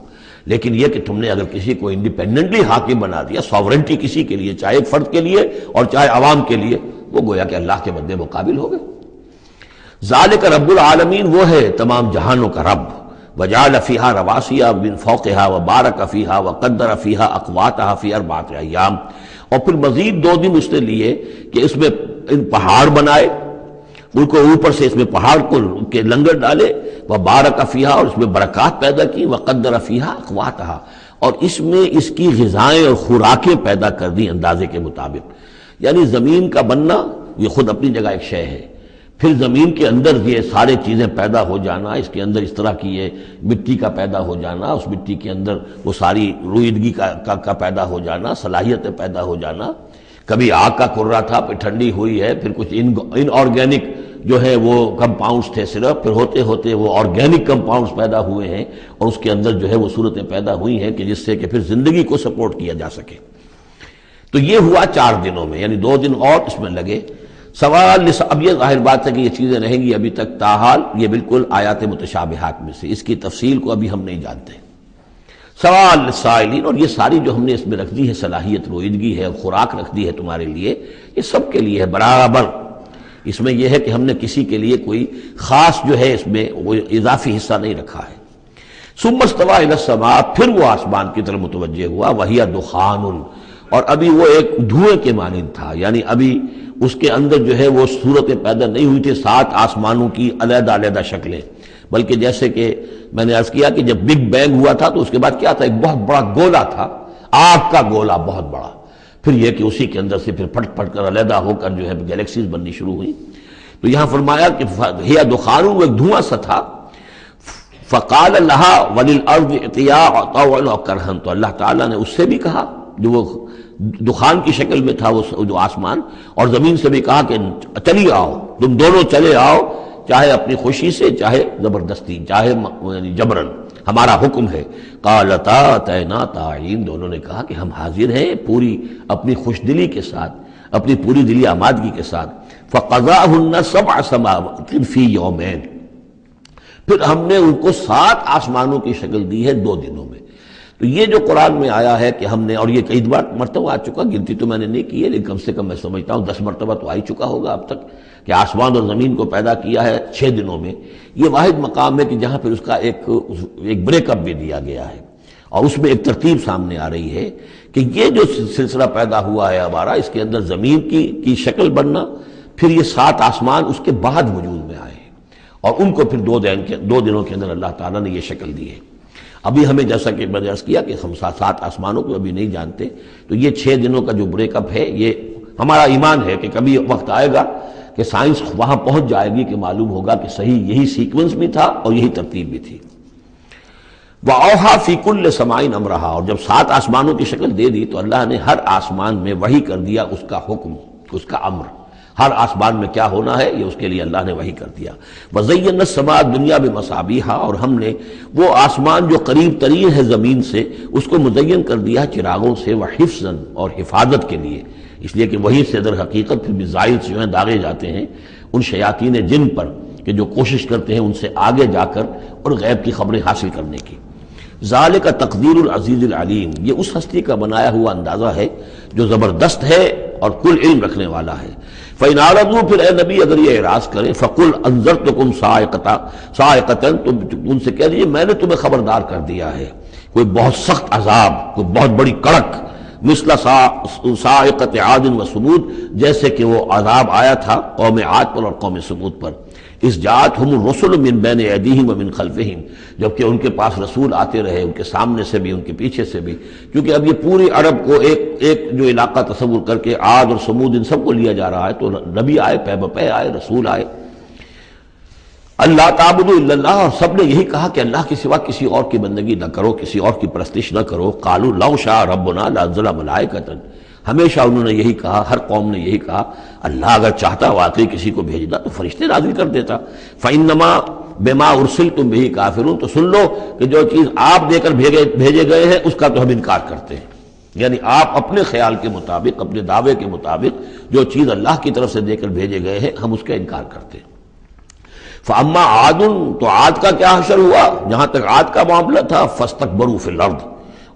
لیکن یہ کہ تم نے اگر کسی کو انڈیپینڈنٹلی حاکم بنا دیا، ساورنٹی کسی کے لیے، چاہے ایک فرد کے لیے اور چاہے عوام کے لیے، وہ گویا کہ اللہ کے مد مقابل ہو گئے. ذالک رب العالمین، وہ ہے تمام جہانوں کا رب. وجعل فیہا رواسیا من فوقہا وبارک فیہا وقدر فیہا اقواتہا فی 4 ایام، اور پھر مزید 2 دن اس نے لیے کہ اس میں پہاڑ بنائے، ان کو اوپر سے اس میں پہاڑ کو کے لنگر ڈالے، وبارک فیہا، اور اس میں برکات پیدا کی، وقدر فیہا اقواتہا، اور اس میں اس کی غذائیں اور خوراکیں پیدا کر دی اندازے کے مطابق. یعنی زمین کا بننا یہ خود اپنی جگہ ایک شے ہے، پھر زمین کے اندر یہ سارے چیزیں پیدا ہو جانا، اس کے اندر اس طرح کی یہ مٹی کا پیدا ہو جانا، اس مٹی کے اندر وہ ساری رویدگی کا پیدا ہو جانا، صلاحیتیں پیدا ہو جانا، کبھی آگ کا کرا تھا، پھر ٹھنڈی ہوئی ہے، پھر کچھ ان آرگینک جو ہے وہ کمپاؤنڈز تھے صرف، پھر ہوتے ہوتے وہ آرگینک کمپاؤنڈز پیدا ہوئے ہیں، اور اس کے اندر جو ہے وہ صورتیں پیدا ہوئی ہیں کہ جس سے کہ پھر زندگی کو سپورٹ کیا جا سکے۔ تو یہ ہوا 4 دنوں میں، یعنی 2 دن اور اس میں لگے۔ سوال اب یہ ظاہر بات ہے کہ یہ چیزیں رہیں گی ابھی تک، تاحال یہ بالکل آیات متشابہات میں سے، اس کی تفصیل کو ابھی ہم نہیں جانتے۔ سوال للسائلین، اور یہ ساری جو ہم نے اس میں رکھ دی ہے صلاحیت رویدگی ہے، خوراک رکھ دی ہے تمہارے لیے، یہ سب کے لیے ہے برابر۔ اس میں یہ ہے کہ ہم نے کسی کے لیے کوئی خاص جو ہے اس میں وہ اضافی حصہ نہیں رکھا ہے۔ ثم استوى الى السماء، پھر وہ آسمان کی طرف متوجہ ہوا، وہی دخان، اور ابھی وہ ایک دھوئیں کے مانند تھا، یعنی ابھی اس کے اندر جو ہے وہ صورتیں پیدا نہیں ہوئی تھی 7 آسمانوں کی علیحدہ علیحدہ شکلیں، بلکہ جیسے کہ میں نے عرض کیا کہ جب بگ بینگ ہوا تھا تو اس کے بعد کیا تھا، ایک بہت بڑا گولا تھا، آگ کا گولا بہت بڑا، پھر یہ کہ اسی کے اندر سے پھر پھٹ پھٹ کر علیحدہ ہو کر جو ہے گیلیکسیز بننی شروع ہوئی۔ تو یہاں فرمایا کہ ہی دخان، وہ ایک دھواں سا تھا، فقال لها وللارض ائتيا طوعا وكرها، تو اللہ تعالیٰ نے اس سے بھی کہا جو وہ دخان کی شکل میں تھا وہ جو آسمان، اور زمین سے بھی کہا کہ چلی آؤ، تم دونوں چلے آؤ، چاہے اپنی خوشی سے، چاہے زبردستی، چاہے یعنی جبرن، ہمارا حکم ہے۔ قالتا اتینا طاعین، دونوں نے کہا کہ ہم حاضر ہیں پوری اپنی خوش دلی کے ساتھ، اپنی پوری دلی آمادگی کے ساتھ۔ فقضاهن 7 سماوات فی یومین، پھر ہم نے ان کو 7 آسمانوں کی شکل دی ہے 2 دنوں میں۔ تو یہ جو قرآن میں آیا ہے کہ ہم نے، اور یہ کئی مرتبہ آ چکا، گنتی تو میں نے نہیں کی ہے لیکن کم سے کم میں سمجھتا ہوں 10 مرتبہ تو آ ہی چکا ہوگا اب تک، کہ آسمان اور زمین کو پیدا کیا ہے 6 دنوں میں۔ یہ واحد مقام ہے کہ جہاں پھر اس کا ایک بریک اپ بھی دیا گیا ہے، اور اس میں ایک ترتیب سامنے آ رہی ہے کہ یہ جو سلسلہ پیدا ہوا ہے ہمارا، اس کے اندر زمین کی شکل بننا، پھر یہ 7 آسمان اس کے بعد وجود میں آئے ہیں، اور ان کو پھر 2 دنوں کے اندر اللہ تعالیٰ نے یہ شکل دی ہے۔ ابھی ہمیں جیسا کہ میں نے عرض کیا کہ ہم 7 آسمانوں کو ابھی نہیں جانتے، تو یہ 6 دنوں کا جو بریک اپ ہے، یہ ہمارا ایمان ہے کہ کبھی وقت آئے گا کہ سائنس وہاں پہنچ جائے گی کہ معلوم ہوگا کہ صحیح یہی سیکوینس بھی تھا اور یہی ترتیب بھی تھی۔ وَأَوْحَىٰ فِي كُلِّ سَمَاءٍ أَمْرَهَا، اور جب 7 آسمانوں کی شکل دے دی تو اللہ نے ہر آسمان میں وحی کر دیا اس کا حکم، اس کا امر، ہر آسمان میں کیا ہونا ہے یہ اس کے لیے اللہ نے وحی کر دیا۔ وَزَيَّنَّا السَّمَاءَ الدُّنْيَا بِمَصَابِيحَ، اور ہم نے وہ آسمان جو قریب ترین ہے زمین سے اس کو مزین کر دیا چراغوں سے، وحفظاً، اور حفاظت کے لیے، اس لیے کہ وہی سے در حقیقت پھر میزائل سے جو ہیں داغے جاتے ہیں ان شیاطین جن پر کہ جو کوشش کرتے ہیں ان سے آگے جا کر اور غیب کی خبریں حاصل کرنے کی۔ ذالک تقدیر العزیز العلیم، یہ اس ہستی کا بنایا ہوا اندازہ ہے جو زبردست ہے اور کل علم رکھنے والا ہے۔ فَإِنْ أَعْرَضُوا، پھر اے نبی اگر یہ اعراض کریں، فَقُلْ أَنذَرْتُكُمْ صَاعِقَةً، تو ان سے کہہ دیجیے میں نے تمہیں خبردار کر دیا ہے کوئی بہت سخت عذاب، کوئی بہت بڑی کڑک، مثل صاعقۃ عاد و ثمود، جیسے کہ وہ عذاب آیا تھا قوم عاد پر اور قوم ثمود پر۔ اس جاءتہم الرسل من بین ایدیہم ومن خلفہم، جبکہ ان کے پاس رسول آتے رہے ان کے سامنے سے بھی ان کے پیچھے سے بھی، کیونکہ اب یہ پوری عرب کو ایک جو علاقہ تصور کر کے عاد اور ثمود ان سب کو لیا جا رہا ہے، تو نبی آئے، پے بپے آئے، رسول آئے۔ اللہ تعبدوا الا اللہ، اور سب نے یہی کہا کہ اللہ کے سوا کسی اور کی بندگی نہ کرو، کسی اور کی پرستش نہ کرو۔ قالوا لو شاء ربنا لانزل ملائکۃ، ہمیشہ انہوں نے یہی کہا، ہر قوم نے یہی کہا اللہ اگر چاہتا واقعی کسی کو بھیجنا تو فرشتے نازل کر دیتا۔ فإنما بما ارسلتم به کافرون، تو سن لو کہ جو چیز آپ دے کر بھیجے گئے ہیں اس کا تو ہم انکار کرتے ہیں، یعنی آپ اپنے خیال کے مطابق، اپنے دعوے کے مطابق جو چیز اللہ کی طرف سے دے کر بھیجے گئے ہیں ہم اس کا انکار کرتے ہیں۔ فاما عاد، تو عاد کا کیا حشر ہوا، جہاں تک عاد کا معاملہ تھا، فاستکبروا فی الارض،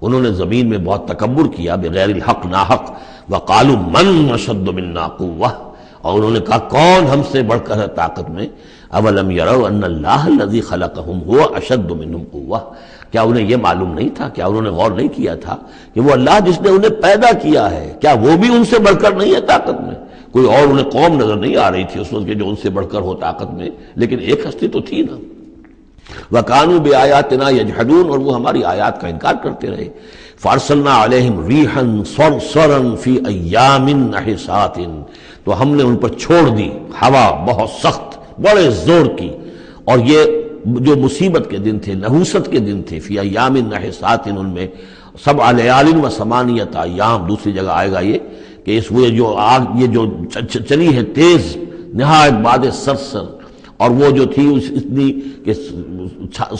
انہوں نے زمین میں بہت تکبر کیا بغیر الحق، ناحق۔ وقالوا من اشد منا قوہ، اور انہوں نے کہا کون ہم سے بڑھ کر ہے طاقت میں۔ اولم یروا ان اللہ الذی خلقہم هو اشد منہم قوہ، کیا انہیں یہ معلوم نہیں تھا، کیا انہوں نے غور نہیں کیا تھا کہ وہ اللہ جس نے انہیں پیدا کیا ہے، کیا وہ بھی ان سے بڑھ کر نہیں ہے طاقت میں؟ کوئی اور انہیں قوم نظر نہیں آ رہی تھی اس وقت کہ جو ان سے بڑھ کر ہو طاقت میں، لیکن ایک ہستی تو تھی نا۔ وَكَانُوا بِآيَاتِنَا يَجْحَدُونَ، اور وہ ہماری آیات کا انکار کرتے رہے۔ فَأَرْسَلْنَا عَلَيْهِمْ رِيحًا صَرْصَرًا فِي أَيَّامٍ نَحِسَاتٍ، تو ہم نے ان پر چھوڑ دی ہوا بہت سخت، بڑے زور کی، اور یہ جو مصیبت کے دن تھے، نحوست کے دن تھے، فی ایام نحسات، ان میں 7 لیال و 8 ایام، دوسری جگہ آئے گا یہ کہ اس وہ جو آگ یہ جو چلی ہے تیز نہایت باد سرسر، اور وہ جو تھی اتنی کہ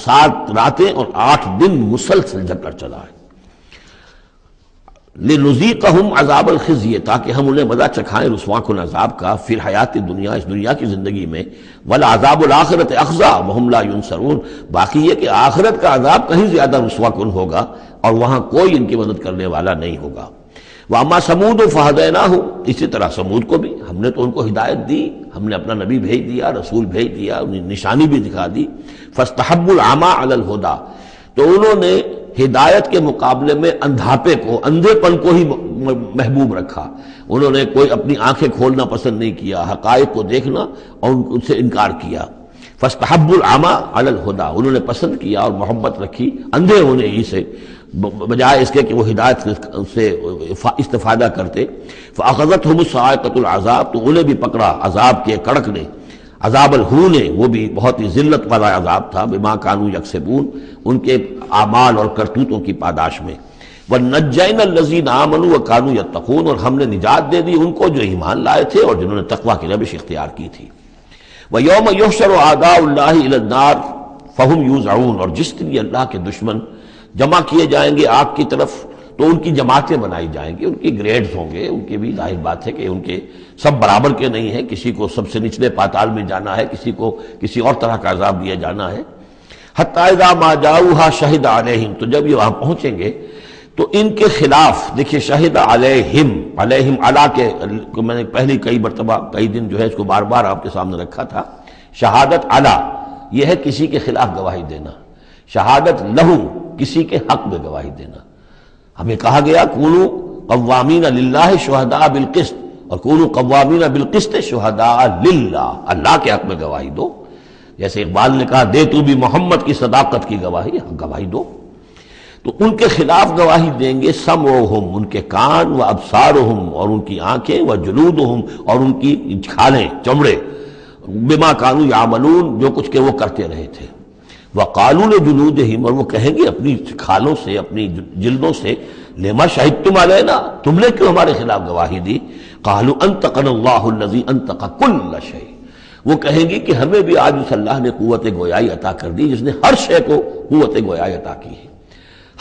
7 راتیں اور 8 دن مسلسل جل کر چلا ہے۔ لِنُذِيقَهُمْ عَذَابَ الْخِزْيِ، تاکہ ہم انہیں مزہ چکھائیں رسوا کن عذاب کا، فی الحیات دنیا، اس دنیا کی زندگی میں، وَالْعَذَابُ الْآخِرَةِ أَخْزَىٰ وَهُمْ لَا يُنصَرُونَ، باقی یہ کہ آخرت کا عذاب کہیں زیادہ رسوا کن ہوگا اور وہاں کوئی ان کی مدد کرنے والا نہیں ہوگا۔ وَأَمَّا ثَمُودُ فَهَدَيْنَاهُمْ، اسی طرح سمود کو بھی ہم نے تو ان کو ہدایت دی، ہم نے اپنا نبی بھیج دیا، رسول بھیج دیا، انہیں نشانی بھی دکھا دی۔ فَاسْتَحَبُّوا الْعَمَىٰ عَلَى الْهُدَىٰ، تو انہوں نے ہدایت کے مقابلے میں اندھاپے کو، اندھے پن کو ہی محبوب رکھا۔ انہوں نے کوئی اپنی آنکھیں کھولنا پسند نہیں کیا، حقائق کو دیکھنا اور ان سے انکار کیا۔ فَاسْتَحَبُّوا الْعَمَىٰ عَلَى الْهُدَىٰ، انہوں نے پسند کیا اور محبت رکھی اندھے ہونے ہی سے، بجائے اس کے کہ وہ ہدایت سے استفادہ کرتے۔ فَأَخَذَتْهُمُ الصَّاعِقَةُ الْعَذَابُ، تو انہیں بھی پکڑا عذاب کے کڑک نے، عذاب الہون، وہ بھی بہت ہی ذلت والا عذاب تھا، بما کانوا یکسبون، ان کے اعمال اور کرتوتوں کی پاداش میں۔ وَنَجَّيْنَا الَّذِينَ آمَنُوا وَكَانُوا يَتَّقُونَ، اور ہم نے نجات دے دی ان کو جو ایمان لائے تھے اور جنہوں نے تقوی کی روش اختیار کی تھی۔ وَيَوْمَ يُحْشَرُ أَعْدَاءُ اللَّهِ إِلَى النَّارِ فَهُمْ يُوزَعُونَ، اور جس دن اللہ کے دشمن جمع کیے جائیں گے آگ کی طرف تو ان کی جماعتیں بنائی جائیں گی، ان کی گریڈز ہوں گے، ان کی بھی ظاہر بات ہے کہ ان کے سب برابر کے نہیں ہیں، کسی کو سب سے نچلے پاتال میں جانا ہے، کسی کو کسی اور طرح کا عذاب دیا جانا ہے۔ حتی اذا ما جاؤہا شہد علیہم، تو جب یہ وہاں پہنچیں گے تو ان کے خلاف، دیکھیے شہد علیہم، علیہم علی کے میں نے پہلی کئی مرتبہ کئی دن جو ہے اس کو بار بار آپ کے سامنے رکھا تھا، شہادت علی یہ ہے کسی کے خلاف گواہی دینا، شہادت لہو کسی کے حق میں گواہی دینا۔ ہمیں کہا گیا کونوا قوامین للہ شہداء بالقسط، اور کونوا قوامین بالقسط شہداء للہ، اللہ کے حق میں گواہی دو، جیسے اقبال نے کہا دے تو بھی محمد کی صداقت کی گواہی، گواہی دو۔ تو ان کے خلاف گواہی دیں گے سمعہم، ان کے کان، و ابصارہم، اور ان کی آنکھیں، و جلودہم، اور ان کی کھالیں چمڑے، بما کانوا یعملون، جو کچھ کہ وہ کرتے رہے تھے۔ وقالوا لجلودہم، اور وہ کہیں گے اپنی کھالوں سے، اپنی جلدوں سے، لما شہدتم علینا، تم نے کیوں ہمارے خلاف گواہی دی؟ قالوا انطقنا اللہ الذی انطق کل شیء، وہ کہیں گی کہ ہمیں بھی آج اس اللہ نے قوت گویائی عطا کر دی جس نے ہر شے کو قوت گویائی عطا کی ہے۔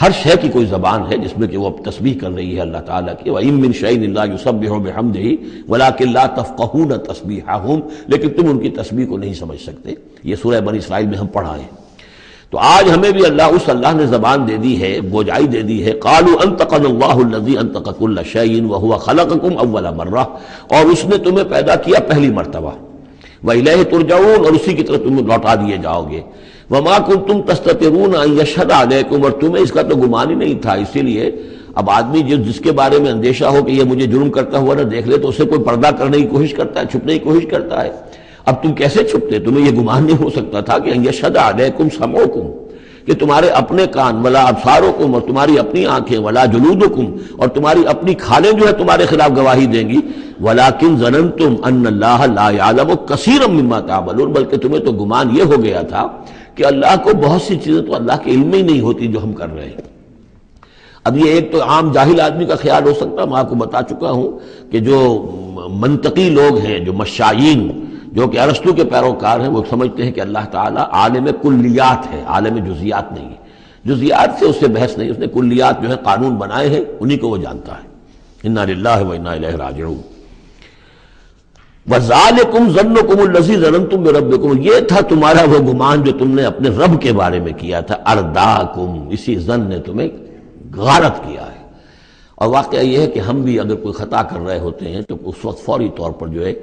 ہر شے کی کوئی زبان ہے جس میں کہ وہ تسبیح کر رہی ہے اللہ تعالیٰ کی، وَإِن مِّن شَيْءٍ إِلَّا يُسَبِّحُ بِحَمْدِهِ وَلَٰكِن لَّا تَفْقَهُونَ تَسْبِيحَهُمْ، لیکن تم ان کی تسبیح کو نہیں سمجھ سکتے۔ یہ سورہ بنی اسرائیل میں ہم پڑھا ہے۔ تو آج ہمیں بھی اس اللہ نے زبان دے دی ہے، گوجائی دے دی ہے۔ قالوا انطقنا اللہ الذی انطق کل شیء وہو خلقکم اول مرہ، اور اس نے تمہیں پیدا کیا پہلی مرتبہ، وإلیہ ترجعون، اور اسی کی طرف تم لوٹا دیے جاؤ گے۔ وما کنتم تستترون ان یشہد علیکم، اور تمہیں اس کا تو گمان ہی نہیں تھا، اسی لیے اب آدمی جس کے بارے میں اندیشہ ہو کہ یہ مجھے جرم کرتا ہوا نہ دیکھ لے تو اسے کوئی پردہ کرنے کی کوشش کرتا ہے، چھپنے کی کوشش کرتا ہے۔ اب تم کیسے چھپتے؟ تمہیں یہ گمان نہیں ہو سکتا تھا کہ ان یشہد علیکم سمعکم، کہ تمہارے اپنے کان، ولا ابصارکم، اور تمہاری اپنی آنکھیں، ولا جلودکم، اور تمہاری اپنی کھالیں جو ہے تمہارے خلاف گواہی دیں گی۔ ولکن ظننتم ان اللہ لا یعلم کثیرا مما تعملون، بلکہ تمہیں تو گمان یہ ہو گیا تھا کہ اللہ کو بہت سی چیزیں تو اللہ کے علم میں ہی نہیں ہوتی جو ہم کر رہے ہیں۔ اب یہ ایک تو عام جاہل آدمی کا خیال ہو سکتا ہے، میں آپ کو بتا چکا ہوں کہ جو منطقی لوگ ہیں، جو مشائین، جو کہ ارسطو کے پیروکار ہیں، وہ سمجھتے ہیں کہ اللہ تعالیٰ عالم کلیات ہے، عالم جزیات نہیں ہے۔ جزیات سے اس سے بحث نہیں، اس نے کلیات جو ہے قانون بنائے ہیں، انہی کو وہ جانتا ہے۔ انا للہ و انا الیہ راجعون۔ وَذَلِكُمْ ظَنُّكُمُ الَّذِي ظَنَنْتُمْ بِرَبِّكُمْ، یہ تھا تمہارا وہ گمان جو تم نے اپنے رب کے بارے میں کیا تھا۔ ارداکم، اسی ظن نے تمہیں غارت کیا ہے۔ اور واقعہ یہ ہے کہ ہم بھی اگر کوئی خطا کر رہے ہوتے ہیں تو اس وقت فوری طور پر جو ہے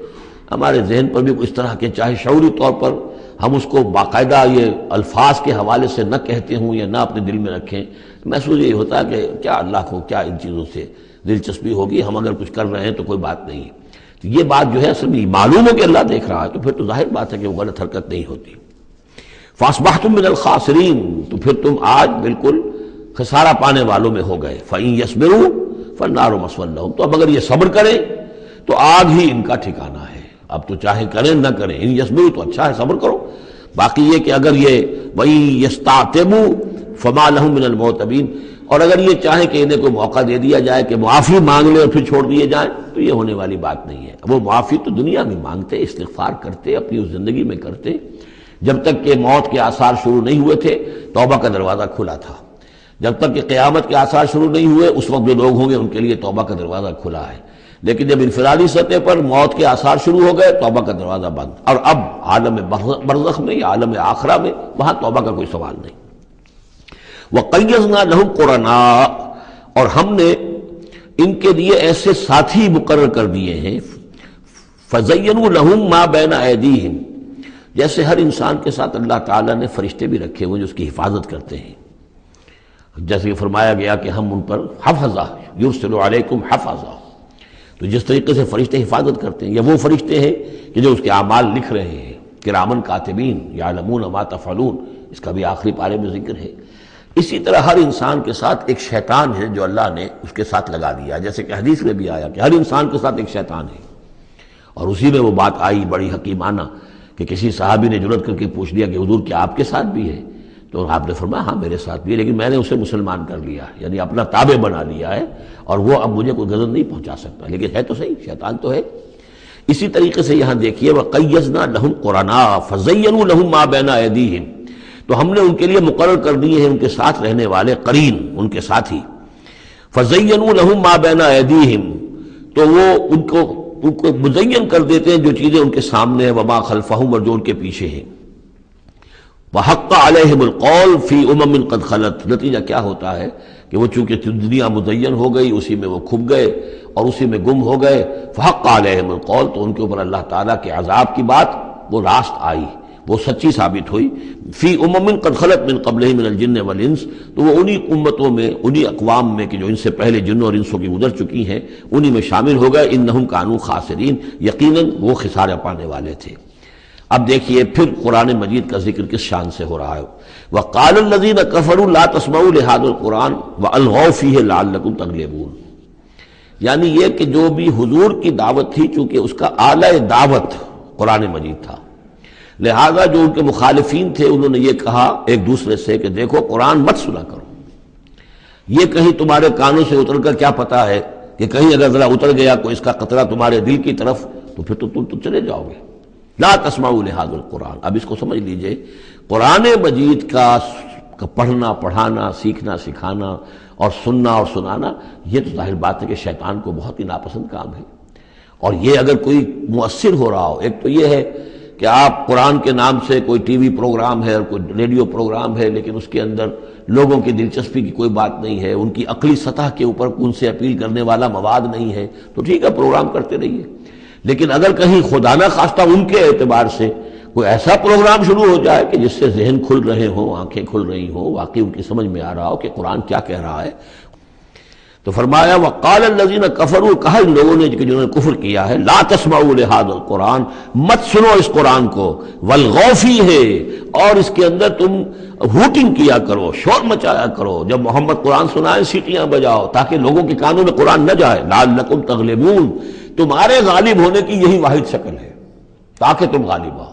ہمارے ذہن پر بھی اس طرح کے، چاہے شعوری طور پر ہم اس کو باقاعدہ یہ الفاظ کے حوالے سے نہ کہتے ہوں یا نہ اپنے دل میں رکھیں، محسوس یہی ہوتا ہے کہ کیا اللہ کو کیا ان چیزوں سے دلچسپی ہوگی، ہم اگر کچھ کر رہے ہیں تو کوئی بات نہیں ہے۔ تو یہ بات جو ہے اصل میں معلوم ہو کہ اللہ دیکھ رہا ہے تو پھر تو ظاہر بات ہے کہ وہ غلط حرکت نہیں ہوتی۔ فاصبحتم من الخاسرین، تو پھر تم آج بالکل خسارہ پانے والوں میں ہو گئے۔ فإن يصبروا فالنار مثوى لهم، تو اب اگر یہ صبر کریں تو آگ ہی ان کا ٹھکانہ ہے۔ اب تو چاہے کریں نہ کریں، ان یصبروا تو اچھا ہے، صبر کرو۔ باقی یہ کہ اگر یہ وإن يستعتبوا فما لهم من المعتبین، اور اگر یہ چاہیں کہ انہیں کوئی موقع دے دیا جائے کہ معافی مانگ لیں اور پھر چھوڑ دیے جائیں تو یہ ہونے والی بات نہیں ہے۔ وہ معافی تو دنیا میں مانگتے، استغفار کرتے، اپنی اس زندگی میں کرتے، جب تک کہ موت کے آثار شروع نہیں ہوئے تھے توبہ کا دروازہ کھلا تھا، جب تک کہ قیامت کے آثار شروع نہیں ہوئے اس وقت جو لوگ ہوں گے ان کے لیے توبہ کا دروازہ کھلا ہے، لیکن جب انفرادی سطح پر موت کے آثار شروع ہو گئے توبہ کا دروازہ بند، اور اب عالم برزخ میں یا عالم آخرہ میں وہاں توبہ کا کوئی سوال نہیں۔ وَقَيَّضْنَا لَهُمْ قُرَنَاءَ، اور ہم نے ان کے لیے ایسے ساتھی مقرر کر دیے ہیں، فَزَيَّنُوا لَهُمْ مَا بَيْنَ أَيْدِيهِمْ، جیسے ہر انسان کے ساتھ اللہ تعالیٰ نے فرشتے بھی رکھے ہوئے جو اس کی حفاظت کرتے ہیں، جیسے کہ فرمایا گیا کہ ہم ان پر حفظہ یرسل علیکم حفظہ، تو جس طریقے سے فرشتے حفاظت کرتے ہیں، یا وہ فرشتے ہیں کہ جو اس کے اعمال لکھ رہے ہیں، کرامن کاتبین یعلمون ما تفعلون، اس کا بھی آخری پارے میں ذکر ہے۔ اسی طرح ہر انسان کے ساتھ ایک شیطان ہے جو اللہ نے اس کے ساتھ لگا دیا، جیسے کہ حدیث میں بھی آیا کہ ہر انسان کے ساتھ ایک شیطان ہے، اور اسی میں وہ بات آئی بڑی حکیمانہ کہ کسی صحابی نے جرأت کر کے پوچھ لیا کہ حضور کیا آپ کے ساتھ بھی ہے؟ تو آپ نے فرمایا ہاں میرے ساتھ بھی ہے، لیکن میں نے اسے مسلمان کر لیا، یعنی اپنا تابع بنا لیا ہے، اور وہ اب مجھے کوئی غضب نہیں پہنچا سکتا، لیکن ہے تو صحیح، شیطان تو ہے۔ اسی طریقے سے یہاں دیکھیے وَقَيَّضْنَا لَهُمْ قُرَنَاءَ فَزَيَّنُوا لَهُم مَا بَيْنَ أَيْدِيهِمْ، تو ہم نے ان کے لیے مقرر کر دیے ہیں ان کے ساتھ رہنے والے قرین، ان کے ساتھی، فَزَيَّنُوا لَهُم مَا بَيْنَ أَيْدِيهِمْ، تو وہ ان کو مزین کر دیتے ہیں جو چیزیں ان کے سامنے ہیں، وَمَا خَلْفَهُمْ، اور جو ان کے پیچھے ہیں، وَحَقَّ عَلَيْهِمُ الْقَوْلُ فِي أُمَمٍ قَدْ خَلَتْ، نتیجہ کیا ہوتا ہے کہ وہ چونکہ دنیا مزین ہو گئی، اسی میں وہ کھپ گئے اور اسی میں گم ہو گئے، فَحَقَّ عَلَيْهِمُ الْقَوْلُ، تو ان کے اوپر اللہ تعالیٰ کے عذاب کی بات وہ راست آئی، وہ سچی ثابت ہوئی، فی امم قد خلت من قبلہ من الجن والانس، تو وہ انہی امتوں میں، انہی اقوام میں کہ جو ان سے پہلے جنوں اور انسوں کی گزر چکی ہیں، انہی میں شامل ہو گئے، انہم کانوا خاسرین، یقیناً وہ خسارہ پانے والے تھے۔ اب دیکھیے پھر قرآن مجید کا ذکر کس شان سے ہو رہا ہے، وقال الذین کفروا لا تسمعوا لهذا القرآن والغوا فیہ لعلکم تغلبون، یعنی یہ کہ جو بھی حضور کی دعوت تھی، چونکہ اس کا اعلی دعوت قرآن مجید تھا، لہذا جو ان کے مخالفین تھے انہوں نے یہ کہا ایک دوسرے سے کہ دیکھو قرآن مت سنا کرو، یہ کہیں تمہارے کانوں سے اتر کر کیا پتا ہے کہ کہیں اگر ذرا اتر گیا کوئی اس کا قطرہ تمہارے دل کی طرف تو پھر تو تم تو چلے جاؤ گے۔ لا تسمعوا لهذا القرآن، اب اس کو سمجھ لیجئے، قرآن مجید کا پڑھنا، پڑھانا، سیکھنا، سکھانا اور سننا اور سنانا، یہ تو ظاہر بات ہے کہ شیطان کو بہت ہی ناپسند کام ہے، اور یہ اگر کوئی مؤثر ہو رہا ہو، ایک تو یہ ہے کہ آپ قرآن کے نام سے کوئی ٹی وی پروگرام ہے اور کوئی ریڈیو پروگرام ہے، لیکن اس کے اندر لوگوں کی دلچسپی کی کوئی بات نہیں ہے، ان کی عقلی سطح کے اوپر ان سے اپیل کرنے والا مواد نہیں ہے، تو ٹھیک ہے پروگرام کرتے رہیے، لیکن اگر کہیں خدا نہ خواستہ ان کے اعتبار سے کوئی ایسا پروگرام شروع ہو جائے کہ جس سے ذہن کھل رہے ہوں، آنکھیں کھل رہی ہوں، واقعی ان کی سمجھ میں آ رہا ہو کہ قرآن کیا کہہ رہا ہے، تو فرمایا وقال الذین کفروا، کہا ان لوگوں نے کہ جنہوں نے کفر کیا ہے، لا تسمعوا لهذا القرآن، مت سنو اس قرآن کو، والغوا فیہ، اور اس کے اندر تم ہوٹنگ کیا کرو، شور مچایا کرو، جب محمد قرآن سنائے سیٹیاں بجاؤ تاکہ لوگوں کے کانوں میں قرآن نہ جائے، لعلکم تغلبون، تمہارے غالب ہونے کی یہی واحد شکل ہے تاکہ تم غالب ہو،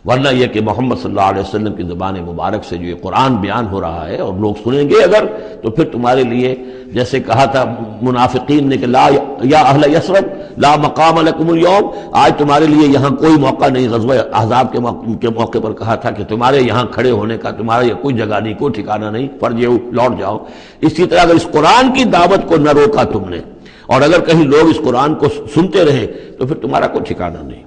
ورنہ یہ کہ محمد صلی اللہ علیہ وسلم کی زبان مبارک سے جو یہ قرآن بیان ہو رہا ہے اور لوگ سنیں گے اگر، تو پھر تمہارے لیے جیسے کہا تھا منافقین نے کہ لا یا اہل یثرب لا مقام لکم اليوم، آج تمہارے لیے یہاں کوئی موقع نہیں، غزوہ احزاب کے موقع پر کہا تھا کہ تمہارے یہاں کھڑے ہونے کا تمہارا یہ کوئی جگہ نہیں، کوئی ٹھکانہ نہیں، فرجعوا، لوٹ جاؤ۔ اسی طرح اگر اس قرآن کی دعوت کو نہ روکا تم نے، اور اگر کہیں لوگ اس قرآن کو سنتے رہے تو پھر تمہارا کوئی ٹھکانہ نہیں۔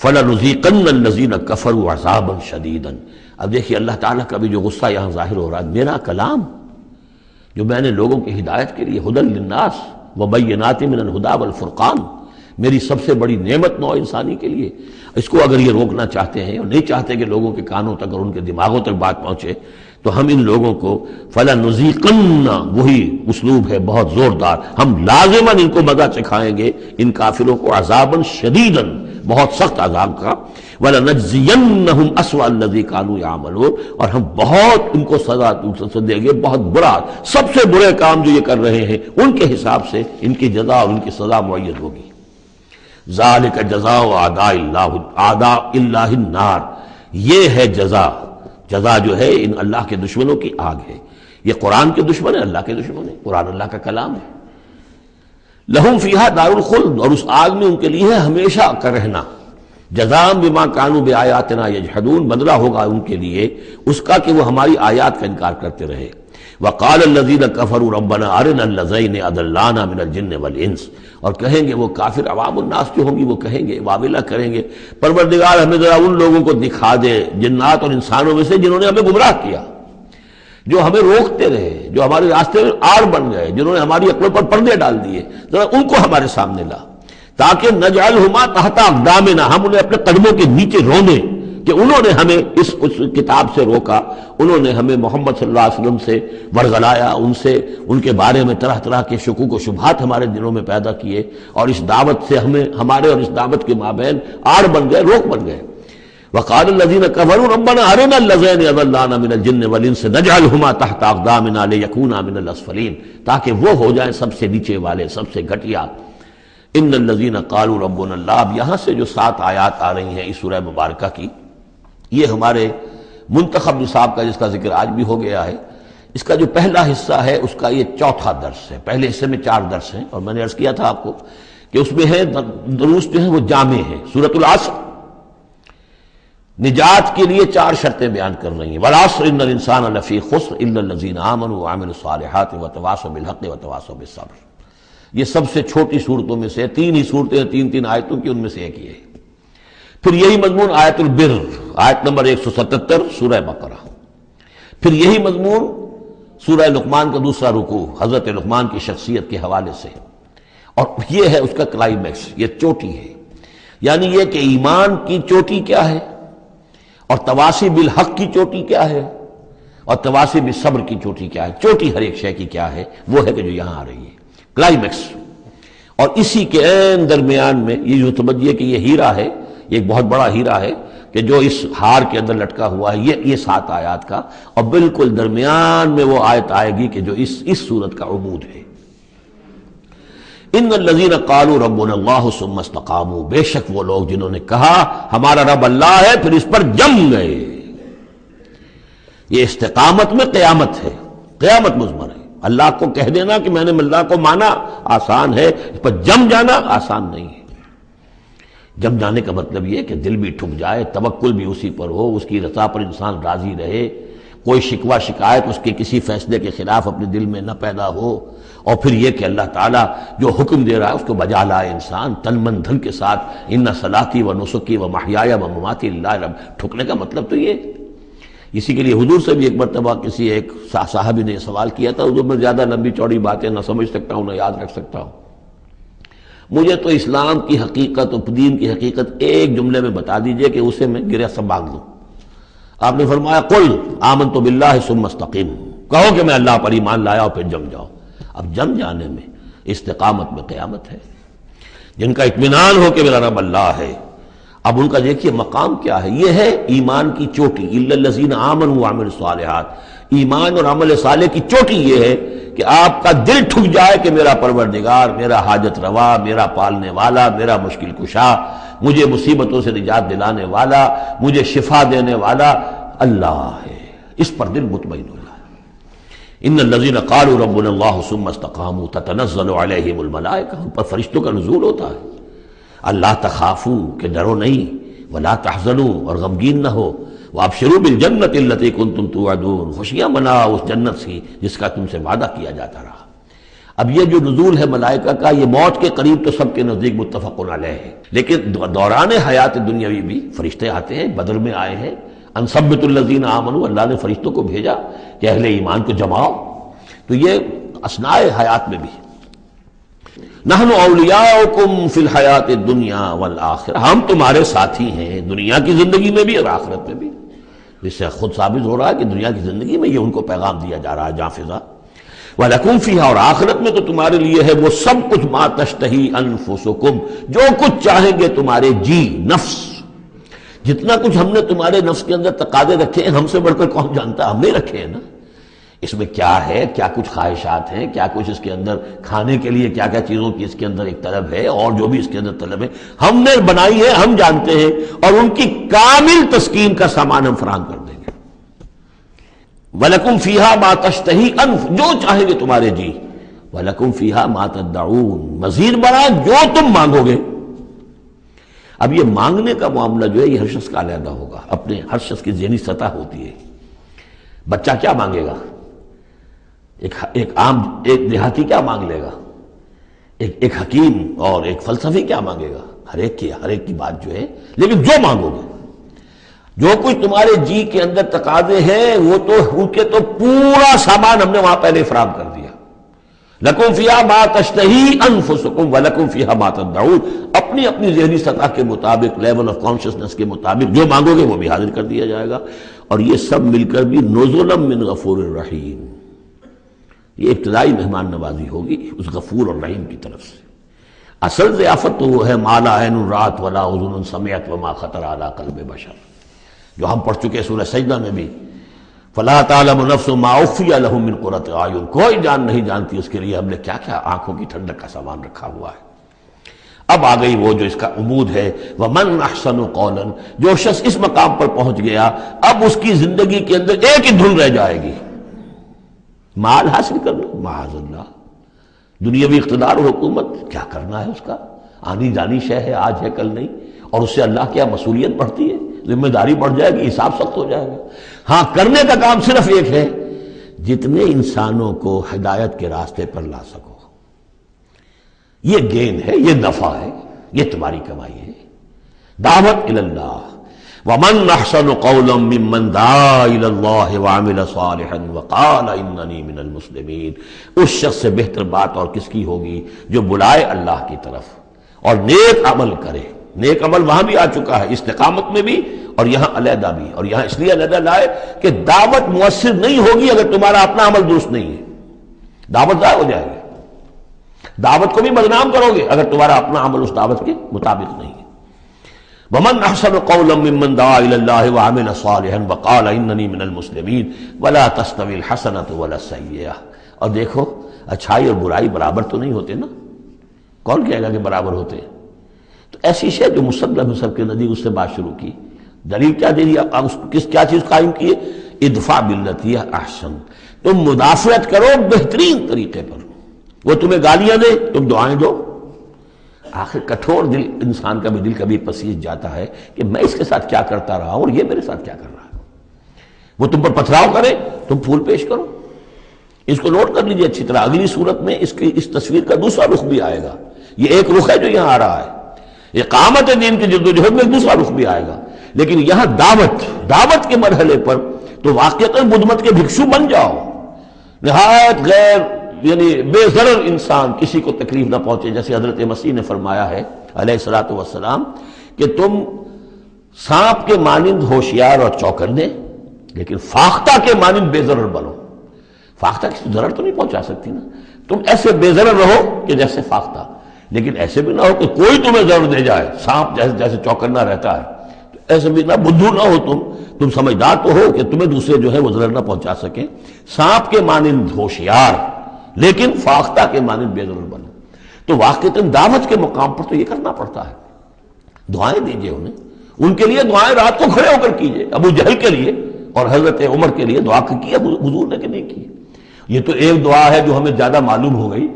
فَلَنُذِيقَنَّ الَّذِينَ كَفَرُوا عَذَابًا شَدِيدًا، اب دیکھیے اللہ تعالیٰ کا بھی جو غصہ یہاں ظاہر ہو رہا ہے، میرا کلام جو میں نے لوگوں کی ہدایت کے لیے ہدی للناس وبینات من الہدی والفرقان، میری سب سے بڑی نعمت نوع انسانی کے لیے، اس کو اگر یہ روکنا چاہتے ہیں اور نہیں چاہتے کہ لوگوں کے کانوں تک اور ان کے دماغوں تک بات پہنچے، تو ہم ان لوگوں کو فَلَنُذِيقَنَّ، وہی اسلوب ہے بہت زوردار، ہم لازماً ان کو مزہ چکھائیں گے ان کافروں کو، عذاباً شدیداً، بہت سخت عذاب کا، وَلَنَجْزِيَنَّهُمْ أَسْوَأَ الَّذِي كَانُوا يَعْمَلُونَ، اور ہم بہت ان کو سزا دیں گے، بہت برا، سب سے برے کام جو یہ کر رہے ہیں ان کے حساب سے ان کی جزا اور ان کی سزا معین ہوگی۔ ذَلِكَ جَزَاءُ أَعْدَاءِ اللَّهِ النَّارِ، یہ ہے جزا جو ہے ان اللہ کے دشمنوں کی آگ ہے۔ یہ قرآن کے دشمن ہے، اللہ کے دشمن ہے، قرآن اللہ کا کلام ہے۔ لہم فیہا دار الخلد، اور اس آگ میں ان کے لیے ہے ہمیشہ کا رہنا، جزاء بما کانوا بآیاتنا یجحدون، بدلہ ہوگا ان کے لیے اس کا کہ وہ ہماری آیات کا انکار کرتے رہے۔ وقال الذین کفروا ربنا ارنا اللذین اضلانا من الجن والانس، اور کہیں گے وہ کافر عوام الناس جو ہوں گی وہ کہیں گے، واویلہ کریں گے، پروردگار ہمیں ذرا ان لوگوں کو دکھا دے جنات اور انسانوں میں سے جنہوں نے ہمیں گمراہ کیا، جو ہمیں روکتے رہے، جو ہمارے راستے میں آڑ بن گئے، جنہوں نے ہماری عقلوں پر پردے ڈال دیے، ذرا ان کو ہمارے سامنے لا، تاکہ نجعلہما تحت اقدامنا، ہم انہیں اپنے قدموں کے نیچے رونے کہ انہوں نے ہمیں اس کتاب سے روکا، انہوں نے ہمیں محمد صلی اللہ علیہ وسلم سے ورغلایا، ان کے بارے میں طرح طرح کے شکوک و شبہات ہمارے دلوں میں پیدا کیے، اور اس دعوت سے ہمارے اور اس دعوت کے مابین آڑ بن گئے، روک بن گئے۔ وقال الذين كفروا ربنا ارنا اللذين اضلانا من الجن والانس نجعلهما تحت اقدامنا ليكونا من الاسفلين، تاکہ وہ ہو جائیں سب سے نیچے والے، سب سے گھٹیا۔ ان الذين قالوا ربنا الله، اب یہاں سے جو 7 آیات آ رہی ہیں اس سورہ مبارکہ کی، یہ ہمارے منتخب نصاب کا جس کا ذکر آج بھی ہو گیا ہے، اس کا جو پہلا حصہ ہے اس کا یہ چوتھا درس ہے۔ پہلے حصے میں 4 درس ہیں، اور میں نے عرض کیا تھا آپ کو کہ اس میں ہے دروس جو ہیں وہ جامع ہیں۔ سورۃ العصر نجات کے لیے 4 شرطیں بیان کر رہی ہیں، والعصر ان الانسان لفی خسر الا الذین آمنوا وعملوا الصالحات وتواصوا بالحق وتواصوا بالصبر۔ یہ سب سے چھوٹی صورتوں میں سے 3 ہی صورتیں، 3 آیتوں کی، ان میں سے ایک یہ ہے۔ پھر یہی مضمون آیت البر، آیت نمبر 177 سورہ بقرہ، پھر یہی مضمون سورہ لقمان کا دوسرا رکوع حضرت لقمان کی شخصیت کے حوالے سے، اور یہ ہے اس کا کلائمیکس، یہ چوٹی ہے، یعنی یہ کہ ایمان کی چوٹی کیا ہے، اور تواصی بالحق کی چوٹی کیا ہے، اور تواصی بالصبر کی چوٹی کیا ہے۔ چوٹی ہر ایک شے کی کیا ہے، وہ ہے کہ جو یہاں آ رہی ہے، کلائمیکس۔ اور اسی کے عین درمیان میں یہ جو سمجھیے کہ یہ ہیرا ہے، یہ ایک بہت بڑا ہیرا ہے کہ جو اس ہار کے اندر لٹکا ہوا ہے، یہ 7 آیات کا، اور بالکل درمیان میں وہ آیت آئے گی کہ جو اس صورت کا عمود ہے۔ ان الذین قالوا ربنا اللہ ثم استقاموا، بے شک وہ لوگ جنہوں نے کہا ہمارا رب اللہ ہے پھر اس پر جم گئے۔ یہ استقامت میں قیامت ہے، قیامت مضمر ہے۔ اللہ کو کہہ دینا کہ میں نے اللہ کو مانا آسان ہے، اس پر جم جانا آسان نہیں ہے۔ جم جانے کا مطلب یہ کہ دل بھی ٹھک جائے، توکل بھی اسی پر ہو، اس کی رضا پر انسان راضی رہے، کوئی شکوہ شکایت اس کے کسی فیصلے کے خلاف اپنے دل میں نہ پیدا ہو، اور پھر یہ کہ اللہ تعالیٰ جو حکم دے رہا ہے اس کو بجا لائے انسان تن من دھن کے ساتھ۔ ان صلاتی و نسکی و محیایا و مماتی للہ رب، ٹھکنے کا مطلب تو یہ۔ اسی کے لیے حضور سے بھی ایک مرتبہ کسی ایک صحابی نے یہ سوال کیا تھا، حضور میں زیادہ لمبی چوڑی باتیں نہ سمجھ سکتا ہوں نہ یاد رکھ سکتا ہوں، مجھے تو اسلام کی حقیقت اور دین کی حقیقت ایک جملے میں بتا دیجئے کہ اسے میں گرہ سب باندھ لوں۔ آپ نے فرمایا قل آمنت باللہ ثم استقم، کہو کہ میں اللہ پر ایمان لایا اور پھر جم جاؤ۔ اب جم جانے میں استقامت میں قیامت ہے، جن کا اطمینان ہو کہ میرا رب اللہ ہے۔ اب ان کا دیکھیے مقام کیا ہے، یہ ہے ایمان کی چوٹی، الا الذین آمنوا وعملوا الصالحات۔ ایمان اور عمل صالح کی چوٹی یہ ہے کہ آپ کا دل ٹھک جائے کہ میرا پروردگار، میرا حاجت روا، میرا پالنے والا، میرا مشکل کشا، مجھے مصیبتوں سے نجات دلانے والا، مجھے شفا دینے والا اللہ ہے، اس پر دل مطمئن ہو جائے۔ ان الذین قالوا ربنا اللہ ثم استقاموا تتنزل علیہم الملائکہ، ان پر فرشتوں کا نزول ہوتا ہے۔ اللہ تخافوا کہ ڈرو نہیں، ولا تحزنوا اور غمگین نہ ہو، وابشروا بالجنۃ التی کنتم توعدون، خوشیاں مناؤ اس جنت سے جس کا تم سے وعدہ کیا جاتا رہا۔ اب یہ جو نزول ہے ملائکہ کا، یہ موت کے قریب تو سب کے نزدیک متفق علیہ ہے، لیکن دوران حیات دنیاوی بھی فرشتے آتے ہیں، بدر میں آئے ہیں، ان ثبت الذین آمنوا، اللہ نے فرشتوں کو بھیجا کہ اہل ایمان کو جماؤ، تو یہ اثناء حیات میں بھی نحن اولیاؤکم فی الحیات الدنیا والآخرہ، ہم تمہارے ساتھی ہیں دنیا کی زندگی میں بھی اور آخرت میں بھی۔ اس سے خود ثابت ہو رہا ہے کہ دنیا کی زندگی میں یہ ان کو پیغام دیا جا رہا ہے جاں فضا، وَلَكُمْ فِيهَا، اور آخرت میں تو تمہارے لیے ہے وہ سب کچھ مَا تَشْتَهِي أَنفُسُكُمْ، جو کچھ چاہیں گے تمہارے جی نفس، جتنا کچھ ہم نے تمہارے نفس کے اندر تقاضے رکھے ہیں، ہم سے بڑھ کر کون جانتا ہے، ہم نے رکھے ہیں نا۔ اس میں کیا ہے، کیا کچھ خواہشات ہیں، کیا کچھ اس کے اندر کھانے کے لیے کیا کیا چیزوں کی اس کے اندر ایک طلب ہے، اور جو بھی اس کے اندر طلب ہے ہم نے بنائی ہے، ہم جانتے ہیں، اور ان کی کامل تسکین کا سامان ہم فراہم کر دیں گے۔ وَلَكُمْ فِيهَا مَا تَشْتَهِي أَنفُسُكُمْ، جو چاہیں گے تمہارے جی، وَلَكُمْ فِيهَا مَا تَدَّعُونَ، مزید بڑا جو تم مانگو گے۔ اب یہ مانگنے کا معاملہ جو ہے یہ ہر شخص کا علیحدہ ہوگا، اپنے ہر شخص کی ذہنی سطح ہوتی ہے۔ بچہ کیا مانگے گا، ایک دیہاتی کیا مانگ لے گا، ایک حکیم اور ایک فلسفی کیا مانگے گا، ہر ایک کی بات جو ہے، لیکن جو مانگو گے، جو کچھ تمہارے جی کے اندر تقاضے ہیں وہ تو ان کے تو پورا سامان ہم نے وہاں پہلے فراہم کر دیا۔ لَكُمْ فِيهَا مَا تَشْتَهِي أَنفُسُكُمْ وَلَكُمْ فِيهَا مَا تَدَّعُونَ، اپنی ذہنی سطح کے مطابق، لیول آف کانشسنس کے مطابق جو مانگو گے وہ بھی حاضر کر دیا جائے گا، اور یہ سب مل کر بھی نزلا من غفور الرحیم، یہ ابتدائی مہمان نوازی ہوگی اس غفور اور رحیم کی طرف سے۔ اصل ضیافت تو وہ ہے ما لا عین رأت ولا اذن سمعت وما خطر علی قلب بشر، جو ہم پڑھ چکے سورہ سجدہ میں بھی، فلا تعلم نفس ما اخفی لهم من قرۃ اعین، کوئی جان نہیں جانتی اس کے لیے ہم نے کیا کیا آنکھوں کی ٹھنڈک کا سامان رکھا ہوا ہے۔ اب آ گئی وہ جو اس کا عمود ہے، ومن احسن قولا، جو شخص اس مقام پر پہنچ گیا اب اس کی زندگی کے اندر ایک ہی دھن رہ جائے گی، مال حاصل کرنا، معاذ اللہ، دنیاوی اقتدار اور حکومت کیا کرنا ہے، اس کا آنی جانی شے ہے، آج ہے کل نہیں، اور اس سے اللہ کیا مسئولیت بڑھتی ہے، ذمہ داری بڑھ جائے گی، حساب سخت ہو جائے گا۔ ہاں کرنے کا کام صرف ایک ہے، جتنے انسانوں کو ہدایت کے راستے پر لا سکو، یہ گین ہے، یہ نفع ہے، یہ تمہاری کمائی ہے۔ دعوت الی اللہ، ومن احسن قولا ممن دعا الی اللہ وعمل صالحا وقال اننی من المسلمین، اس شخص سے بہتر بات اور کس کی ہوگی جو بلائے اللہ کی طرف اور نیک عمل کرے۔ نیک عمل وہاں بھی آ چکا ہے، استقامت میں بھی اور یہاں علیحدہ بھی، اور یہاں اس لیے علیحدہ لائے کہ دعوت مؤثر نہیں ہوگی اگر تمہارا اپنا عمل درست نہیں ہے، دعوت ضائع ہو جائے گی۔ دعوت کو بھی بدنام کرو گے اگر تمہارا اپنا عمل اس دعوت کے مطابق نہیں ہے۔ ومن احسن قولا ممن دعا الى الله وعمل صالحا وقال اننی من المسلمین ولا تستوی الحسنۃ ولا السیئۃ، اور دیکھو اچھائی اور برائی برابر تو نہیں ہوتے نا، کون کہے گا کہ برابر ہوتے ہیں؟ تو ایسی شے جو مسلم سب کے نزدیک اس سے بات شروع کی، دلیل کیا دے دیا، کیا چیز قائم کی ہے؟ ادفع باللتی ہی احسن، تم مدافعت کرو بہترین طریقے پر، وہ تمہیں گالیاں دے تم دعائیں دو۔ آخر کٹھور دل انسان کا بھی دل کبھی پسیج جاتا ہے کہ میں اس کے ساتھ کیا کرتا رہا ہوں اور یہ میرے ساتھ کیا کر رہا ہے۔ وہ تم پر پتھراؤ کرے تم پھول پیش کرو۔ اس کو نوٹ کر لیجئے اچھی طرح، اگلی صورت میں اس تصویر کا دوسرا رخ بھی آئے گا، یہ ایک رخ ہے جو یہاں آ رہا ہے، اقامت دین کی جدوجہد میں ایک دوسرا رخ بھی آئے گا، لیکن یہاں دعوت کے مرحلے پر تو واقعتاً بدھ مت کے بھکشو بن جاؤ، نہایت غیر یعنی بے ضرر انسان، کسی کو تکلیف نہ پہنچے، جیسے حضرت مسیح نے فرمایا ہے علیہ الصلوۃ والسلام کہ تم سانپ کے مانند ہوشیار اور چوکنے لیکن فاختہ کے مانند بے ضرر بنو۔ فاختہ کسی ضرر تو نہیں پہنچا سکتی نا، تم ایسے بے ضرر رہو کہ جیسے فاختہ، لیکن ایسے بھی نہ ہو کہ کوئی تمہیں ضرر دے جائے، سانپ جیسے چوکنا رہتا ہے، تو ایسے بھی نہ بدھو نہ ہو تم سمجھدار تو ہو کہ تمہیں دوسرے جو ہے وہ ضرر نہ پہنچا سکیں، سانپ کے مانند ہوشیار لیکن فاختہ کے مانند بے ضرر بنو۔ تو واقعتاً دعوت کے مقام پر تو یہ کرنا پڑتا ہے، دعائیں دیجئے انہیں، ان کے لیے دعائیں رات کو کھڑے ہو کر کیجئے، ابو جہل کے لیے اور حضرت عمر کے لیے دعا کی حضور نے کہ نہیں کی۔ یہ تو ایک دعا ہے جو ہمیں زیادہ معلوم ہو گئی،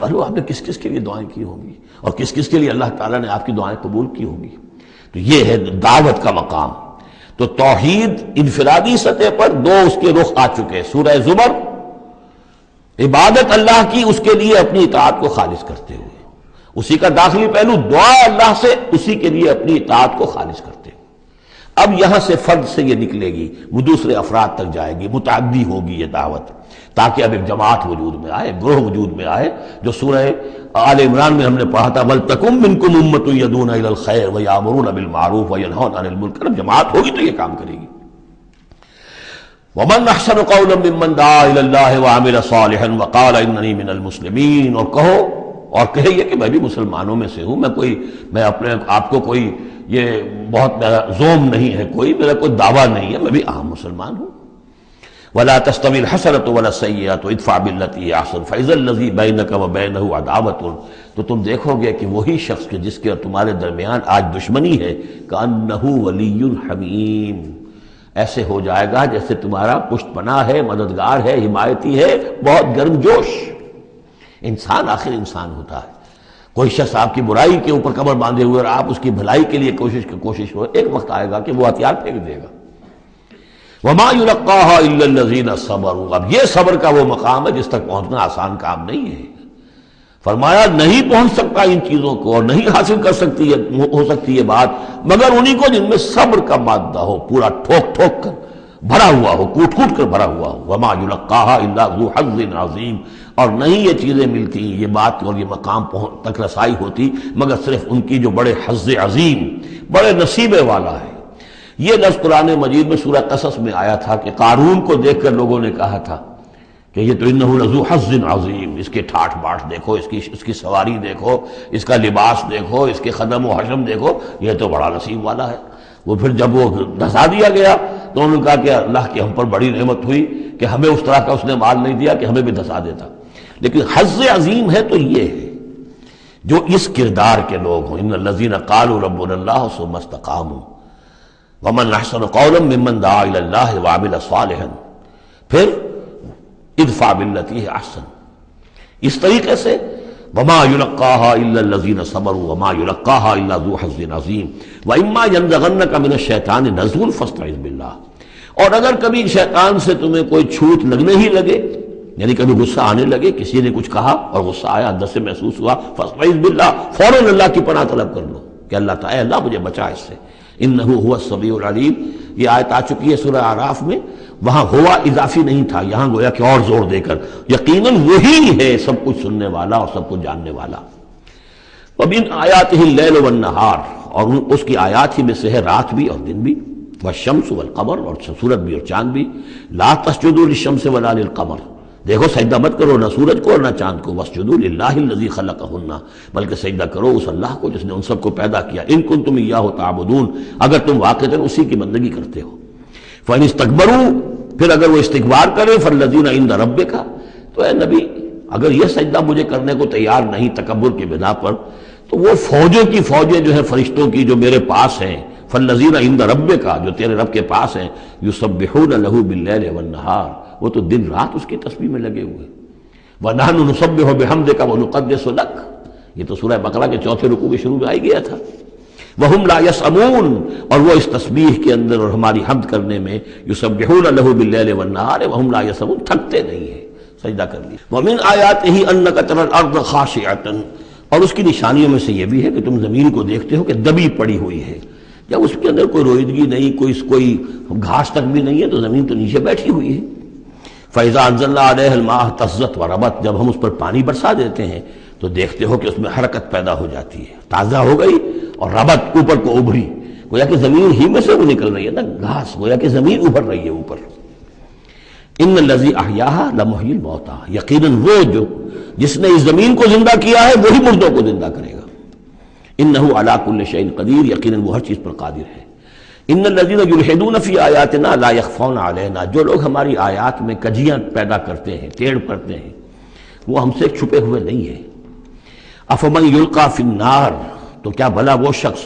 معلوم آپ نے کس کس کے لیے دعائیں کی ہوں گی اور کس کس کے لیے اللہ تعالیٰ نے آپ کی دعائیں قبول کی ہوں گی۔ تو یہ ہے دعوت کا مقام۔ تو توحید انفرادی سطح پر دو اس کے رخ آ چکے، سورہ زمر عبادت اللہ کی اس کے لیے اپنی اطاعت کو خالص کرتے ہوئے، اسی کا داخلی پہلو دعا اللہ سے اسی کے لیے اپنی اطاعت کو خالص کرتے ہوئے۔ اب یہاں سے فرد سے یہ نکلے گی، وہ دوسرے افراد تک جائے گی، متعدی ہوگی یہ دعوت، تاکہ اب ایک جماعت وجود میں آئے، گروہ وجود میں آئے، جو سورہ آل عمران میں ہم نے پڑھا تھا وَلْتَكُن مِّنكُمْ أُمَّةٌ يَدْعُونَ إِلَى الْخَيْرِ وَيَأْمُرُونَ بِالْمَعْرُوفِ وَيَنْهَوْنَ عَنِ الْمُنكَرِ، جماعت ہوگی تو یہ کام کرے گی۔ وَمَنْ أَحْسَنُ قَوْلًا مِّمَّنْ دَعَا إِلَى اللَّهِ وَعَمِلَ صَالِحًا وَقَالَ إِنَّنِي مِنَ الْمُسْلِمِينَ، اور کہو اور کہیے کہ میں بھی مسلمانوں میں سے ہوں، میں اپنے آپ کو کوئی یہ بہت میرا زوم نہیں ہے، میرا کوئی دعویٰ نہیں ہے، میں بھی عام مسلمان ہوں۔ وَلَا تَسْتَوِي الْحَسَنَةُ وَلَا السَّيِّئَةُ ادْفَعْ بِالَّتِي هِيَ أَحْسَنُ فَإِذَا الَّذِي بَيْنَكَ وَبَيْنَهُ عَدَاوَةٌ، تو تم دیکھو گے کہ وہی شخص جس کے اور تمہارے درمیان آج دشمنی ہے، كَأَنَّهُ وَلِيٌّ حَمِيمٌ، ایسے ہو جائے گا جیسے تمہارا پشت پناہ ہے، مددگار ہے، حمایتی ہے، بہت گرم جوش۔ انسان آخر انسان ہوتا ہے، کوئی شخص آپ کی برائی کے اوپر کمر باندھے ہوئے اور آپ اس کی بھلائی کے لیے کوشش ہو، ایک وقت آئے گا کہ وہ ہتھیار پھینک دے گا۔ وَمَا يُلَقَّاهَا إِلَّا الَّذِينَ صَبَرُوا، اب یہ صبر کا وہ مقام ہے جس تک پہنچنا آسان کام نہیں ہے۔ فرمایا نہیں پہنچ سکتا ان چیزوں کو اور نہیں حاصل کر سکتی ہو سکتی یہ بات مگر انہی کو جن میں صبر کا مادہ ہو، پورا ٹھوک ٹھوک کر بھرا ہوا ہو، کوٹ کوٹ کر بھرا ہوا ہو۔ وَمَا يُلَقَّاهَا إِلَّا ذُو حَظٍّ عَظِيمٍ، اور نہیں یہ چیزیں ملتی، یہ بات اور یہ مقام تک رسائی ہوتی مگر صرف ان کی جو بڑے حظ عظیم، بڑے نصیبے والا ہے۔ یہ لفظ قرآن مجید میں سورہ قصص میں آیا تھا کہ قارون کو دیکھ کر لوگوں نے کہا تھا کہ یہ تو انہ لذو حظ عظیم، اس کے ٹھاٹ باٹ دیکھو، اس کی سواری دیکھو، اس کا لباس دیکھو، اس کے خدم و حشم دیکھو، یہ تو بڑا نصیب والا ہے۔ وہ پھر جب وہ دھسا دیا گیا تو انہوں نے کہا کہ اللہ کی ہم پر بڑی نعمت ہوئی کہ ہمیں اس طرح کا اس نے مال نہیں دیا کہ ہمیں بھی دھسا دیتا۔ لیکن حظ عظیم ہے تو یہ ہے جو اس کردار کے لوگ ہوں، ان الذین قالوا ربنا اللہ ثم استقاموا ومن احسن قولا ممن دعا الی اللہ وعمل صالحا، پھر ادفع بالتی ہے احسن، اس طریقے سے وما يلقاها الا الذين صبروا وما يلقاها الا ذو حظ عظیم واما ينزغنك من الشیطان نزغ فاستعذ باللہ، اور اگر کبھی شیطان سے تمہیں کوئی چھوٹ لگنے ہی لگے، یعنی کبھی غصہ آنے لگے، کسی نے کچھ کہا اور غصہ آیا، اندر سے محسوس ہوا، فاستعذ باللہ، فوراً اللہ کی پناہ طلب کر لو کہ اللہ تعالی، اللہ مجھے بچا اس سے، انہ هو السمیع العلیم۔ یہ آیت آ چکی ہے سورہ اعراف میں، وہاں ہوا اضافی نہیں تھا، یہاں گویا کہ اور زور دے کر یقیناً وہی ہے سب کچھ سننے والا اور سب کچھ جاننے والا۔ وَمِنْ آیَاتِهِ اللَّيْلُ وَالنَّهَارُ، اور اس کی آیات ہی میں سے ہے رات بھی اور دن بھی، وَالشَّمْسُ وَالْقَمَرُ، اور سورج بھی اور چاند بھی، لَا تَسْجُدُوا لِلشَّمْسِ وَلَا لِلْقَمَرِ، دیکھو سجدہ مت کرو نہ سورج کو اور نہ چاند کو، وَاسْجُدُوا لِلَّهِ الَّذِي خَلَقَهُنَّ، بلکہ سجدہ کرو اس اللہ کو جس نے ان سب کو پیدا کیا، إِن كُنتُمْ إِيَّاهُ تَعْبُدُونَ، اگر تم واقعتاً اسی کی بندگی کرتے ہو۔ فَإِنِ اسْتَكْبَرُوا، پھر اگر وہ استکبار کرے، فَالَّذِينَ عِندَ رَبِّكَ، تو اے نبی اگر یہ سجدہ مجھے کرنے کو تیار نہیں تکبر کی بنا پر، تو وہ فوجوں کی فوجیں جو ہیں فرشتوں کی جو میرے پاس ہیں، فَالَّذِينَ عِندَ رَبِّكَ، جو تیرے رب کے پاس ہیں، يُسَبِّحُونَ لَهُ بِاللَّيْلِ وَالنَّهَارِ، وہ تو دن رات اس کی تسبیح میں لگے ہوئے۔ وَنَحْنُ نُسَبِّحُ بِحَمْدِكَ وَنُقَدِّسُ لَكَ، یہ تو سورہ بقرہ کے چوتھے رکوع کے شروع میں آئی گیا تھا۔ وَهُمْ لَا يَسْأَمُونَ، اور وہ اس تسبیح کے اندر اور ہماری حمد کرنے میں، يُسَبِّحُونَ لَهُ بِاللَّيْلِ وَالنَّهَارِ وَهُمْ لَا يَسْأَمُونَ، تھکتے نہیں ہیں، سجدہ کر لی۔ وَمِنْ آیَاتِهِ أَنَّكَ تَرَى الْأَرْضَ خَاشِعَةً، اور اس کی نشانیوں میں سے یہ بھی ہے کہ تم زمین کو دیکھتے ہو کہ دبی پڑی ہوئی ہے، جب اس کے اندر کوئی رویدگی نہیں، کوئی گھاس تک بھی نہیں ہے تو زمین تو نیچے بیٹھی ہوئی ہے۔ فَإِذَا أَنزَلْنَا عَلَيْهَا الْمَاءَ اهْتَزَّتْ وَرَبَتْ، جب ہم اس پر پانی برسا دیتے ہیں تو دیکھتے ہو کہ اس میں حرکت پیدا ہو جاتی ہے، تازہ ہو گئی اور ربت اوپر کو ابھری، گویا کہ زمین ہی میں سے وہ نکل رہی ہے نا گھاس، گویا کہ زمین ابھر رہی ہے اوپر۔ إِنَّ الَّذِي أَحْيَاهَا لَمُحْيِي الْمَوْتَىٰ، یقیناً وہ جس نے اس زمین کو زندہ کیا ہے وہی مردوں کو زندہ کرے گا۔ إِنَّهُ عَلَىٰ كُلِّ شَيْءٍ قَدِيرٌ، یقیناً وہ ہر چیز پر قادر ہے۔ ان الذين يلحدون في آیاتنا لا يخفون علينا، جو لوگ ہماری آیات میں کجیاں پیدا کرتے ہیں، ٹیڑھ کرتے ہیں، وہ ہم سے چھپے ہوئے نہیں ہیں۔ افمن یلقى في النار، تو کیا بھلا وہ شخص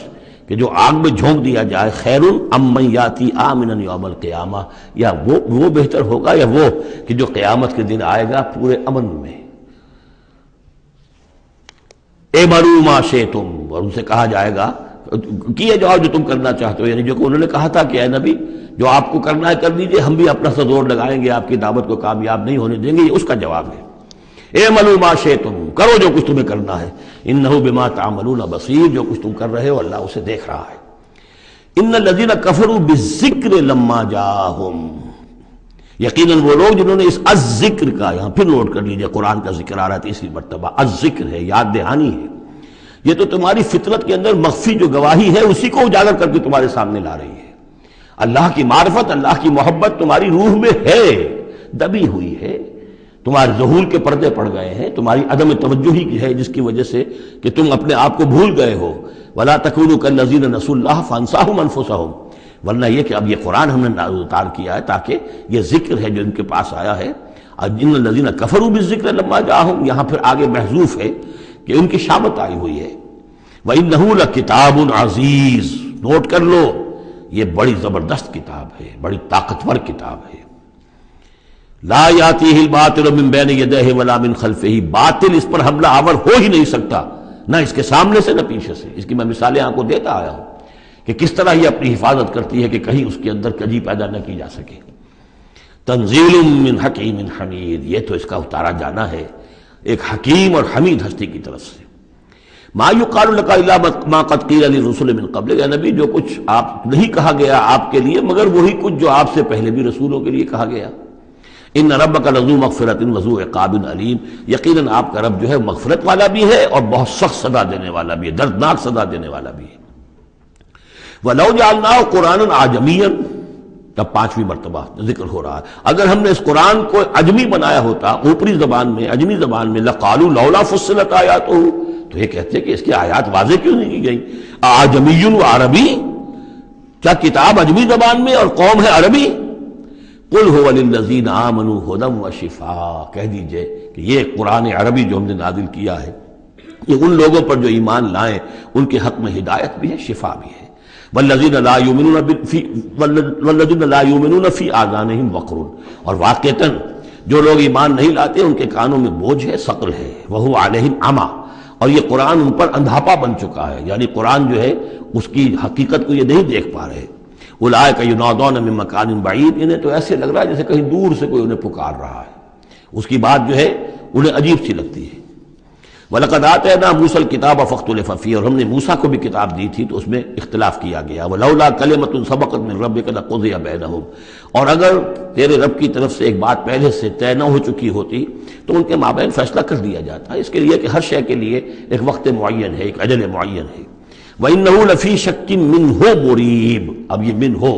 کہ جو آگ میں جھونک دیا جائے، خیر ام من یاتی آمنا یوم القیامہ، یا وہ بہتر ہوگا یا وہ کہ جو قیامت کے دن آئے گا پورے امن میں۔ اعملوا ما شئتم، اور ان سے کہا جائے گا کیے جاؤ جو تم کرنا چاہتے ہو، یعنی جو کہ انہوں نے کہا تھا کہ اے نبی جو آپ کو کرنا ہے کر دیجئے، ہم بھی اپنا سا زور لگائیں گے، آپ کی دعوت کو کامیاب نہیں ہونے دیں گے، یہ اس کا جواب ہے۔ اعملوا ما شئتم، کرو جو کچھ تمہیں کرنا ہے، انہ بما تعملون بصیر، جو کچھ تم کر رہے ہو اللہ اسے دیکھ رہا ہے۔ ان الذین کفروا بالذکر لما جاءہم، یقیناً وہ لوگ جنہوں نے اس الذکر کا، یہاں پھر نوٹ کر لیجئے قرآن کا ذکر آ رہا ہے تیسری مرتبہ، الذکر ہے، یاد دہانی ہے، یہ تو تمہاری فطرت کے اندر مخفی جو گواہی ہے اسی کو اجاگر کر کے تمہارے سامنے لا رہی ہے۔ اللہ کی معرفت، اللہ کی محبت تمہاری روح میں ہے، دبی ہوئی ہے، تمہارے ظہور کے پردے پڑ گئے ہیں، تمہاری عدم توجہی کی ہے جس کی وجہ سے کہ تم اپنے آپ کو بھول گئے ہو۔ وَلَا تَكُونُوا كَالَّذِينَ نَسُوا اللَّهَ فَأَنسَاهُمْ أَنفُسَهُمْ، ورنہ یہ کہ اب یہ قرآن ہم نے اتار کیا ہے تاکہ یہ ذکر ہے جو ان کے پاس آیا ہے، ان الذین کفروا بالذکر لما جاءہم، یہاں پھر آگے محذوف ہے کہ ان کی شامت آئی ہوئی ہے۔ وَإِنَّهُ لَكِتَابٌ عَزِیز، نوٹ کر لو یہ بڑی زبردست کتاب ہے، بڑی طاقتور کتاب ہے۔ لا یاتیہ الباطل من بین یدیہ ولا من خلفہ، باطل اس پر حملہ آور ہو ہی نہیں سکتا، نہ اس کے سامنے سے نہ پیچھے سے۔ اس کی میں مثالیں آپ کو دیتا آیا ہوں کہ کس طرح یہ اپنی حفاظت کرتی ہے کہ کہیں اس کے اندر کجی پیدا نہ کی جا سکے۔ تنزیل من حکیم حمید، یہ تو اس کا اتارا جانا ہے ایک حکیم اور حمید ہستی کی طرف سے۔ ما یقال لک الا ما قد قیل للرسل من قبل، یا نبی جو کچھ آپ نہیں کہا گیا آپ کے لیے مگر وہی کچھ جو آپ سے پہلے بھی رسولوں کے لیے کہا گیا۔ ان ربک لذو مغفرۃ وذو عقاب علیم، یقیناً آپ کا رب جو ہے مغفرت والا بھی ہے اور بہت سخت سزا دینے والا بھی ہے، دردناک سزا دینے والا بھی ہے۔ وَلَوْ جَعَلْنَاهُ قُرْآنًا عَجَمِيًّا، تب پانچویں مرتبہ ذکر ہو رہا ہے، اگر ہم نے اس قرآن کو عجمی بنایا ہوتا، اوپری زبان میں، عجمی زبان میں، لَقَالُوا لَوْلَا فُصِّلَتْ آیَاتُهُ، تو یہ کہتے ہیں کہ اس کی آیات واضح کیوں نہیں کی گئی؟ اعجمی وعربی، کیا کتاب عجمی زبان میں اور قوم ہے عربی؟ قُلْ هُوَ لِلَّذِينَ آمَنُوا هُدًى وَشِفَاءً، کہہ دیجئے کہ یہ قرآن عربی جو ہم نے نازل کیا ہے یہ ان لوگوں پر جو ایمان لائیں ان کے حق میں ہدایت بھی ہے، شفا بھی ہے۔ وَالَّذِينَ لَا يُؤْمِنُونَ فِي آذَانِهِمْ وَقْرٌ، اور واقعتاً جو لوگ ایمان نہیں لاتے ان کے کانوں میں بوجھ ہے، ثقل ہے۔ وَهُوَ عَلَيْهِمْ عَمًى، اور یہ قرآن ان پر اندھاپا بن چکا ہے، یعنی قرآن جو ہے اس کی حقیقت کو یہ نہیں دیکھ پا رہے۔ اولئک ینادون من مکان بعید، انہیں تو ایسے لگ رہا ہے جیسے کہیں دور سے کوئی انہیں پکار رہا ہے، اس کی بات جو ہے انہیں عجیب سی لگتی ہے۔ وَلَقَدْ آتَيْنَا مُوسَى الْكِتَابَ فَاخْتُلِفَ فِيهِ، اور ہم نے موسیٰ کو بھی کتاب دی تھی تو اس میں اختلاف کیا گیا۔ وَلَوْلَا كَلِمَةٌ سَبَقَتْ مِن رَّبِّكَ لَقُضِيَ بَيْنَهُمْ، اور اگر تیرے رب کی طرف سے ایک بات پہلے سے طے نہ ہو چکی ہوتی تو ان کے مابین فیصلہ کر دیا جاتا، اس کے لیے کہ ہر شے کے لیے ایک وقت معین ہے، ایک اجل معین ہے۔ وَإِنَّهُ لَفِي شَكٍّ مِّنْهُ مُرِيبٍ، اب یہ من ہو،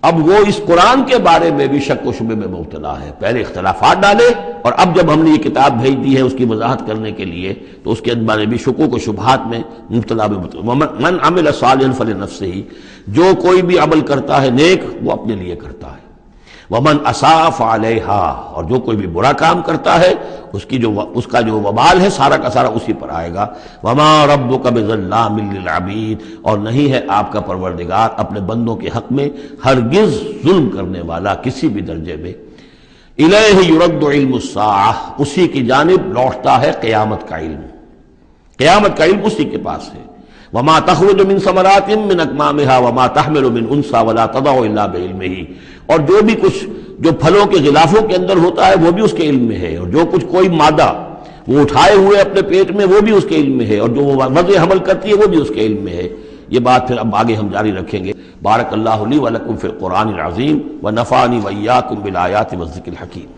اب وہ اس قرآن کے بارے میں بھی شک و شبے میں مبتلا ہے، پہلے اختلافات ڈالے اور اب جب ہم نے یہ کتاب بھیج دی ہے اس کی وضاحت کرنے کے لیے تو اس کے بارے بھی شکوک و شبہات میں مبتلا من عمل صالحا فلنفسہ، جو کوئی بھی عمل کرتا ہے نیک وہ اپنے لیے کرتا ہے، ومن اساء فعلیہا، اور جو کوئی بھی برا کام کرتا ہے اس کا جو وبال ہے سارا کا سارا اسی پر آئے گا۔ وما ربک بظلام للعبید، اور نہیں ہے آپ کا پروردگار اپنے بندوں کے حق میں ہرگز ظلم کرنے والا کسی بھی درجے میں۔ الیہ یرد علم الساعہ، اسی کی جانب لوٹتا ہے قیامت کا علم، قیامت کا علم اسی کے پاس ہے۔ وما تخرج من ثمرات من اکمامها وما تحمل من انثى ولا تضع الا بعلمه، اور جو بھی کچھ جو پھلوں کے غلافوں کے اندر ہوتا ہے وہ بھی اس کے علم میں ہے، اور جو کچھ کوئی مادہ وہ اٹھائے ہوئے اپنے پیٹ میں وہ بھی اس کے علم میں ہے، اور جو وہ وضع حمل کرتی ہے وہ بھی اس کے علم میں ہے۔ یہ بات پھر اب آگے ہم جاری رکھیں گے۔ بارک اللہ لی ولکم فی القرآن العظیم ونفعنی وإیاکم بالآیات والذکر الحکیم۔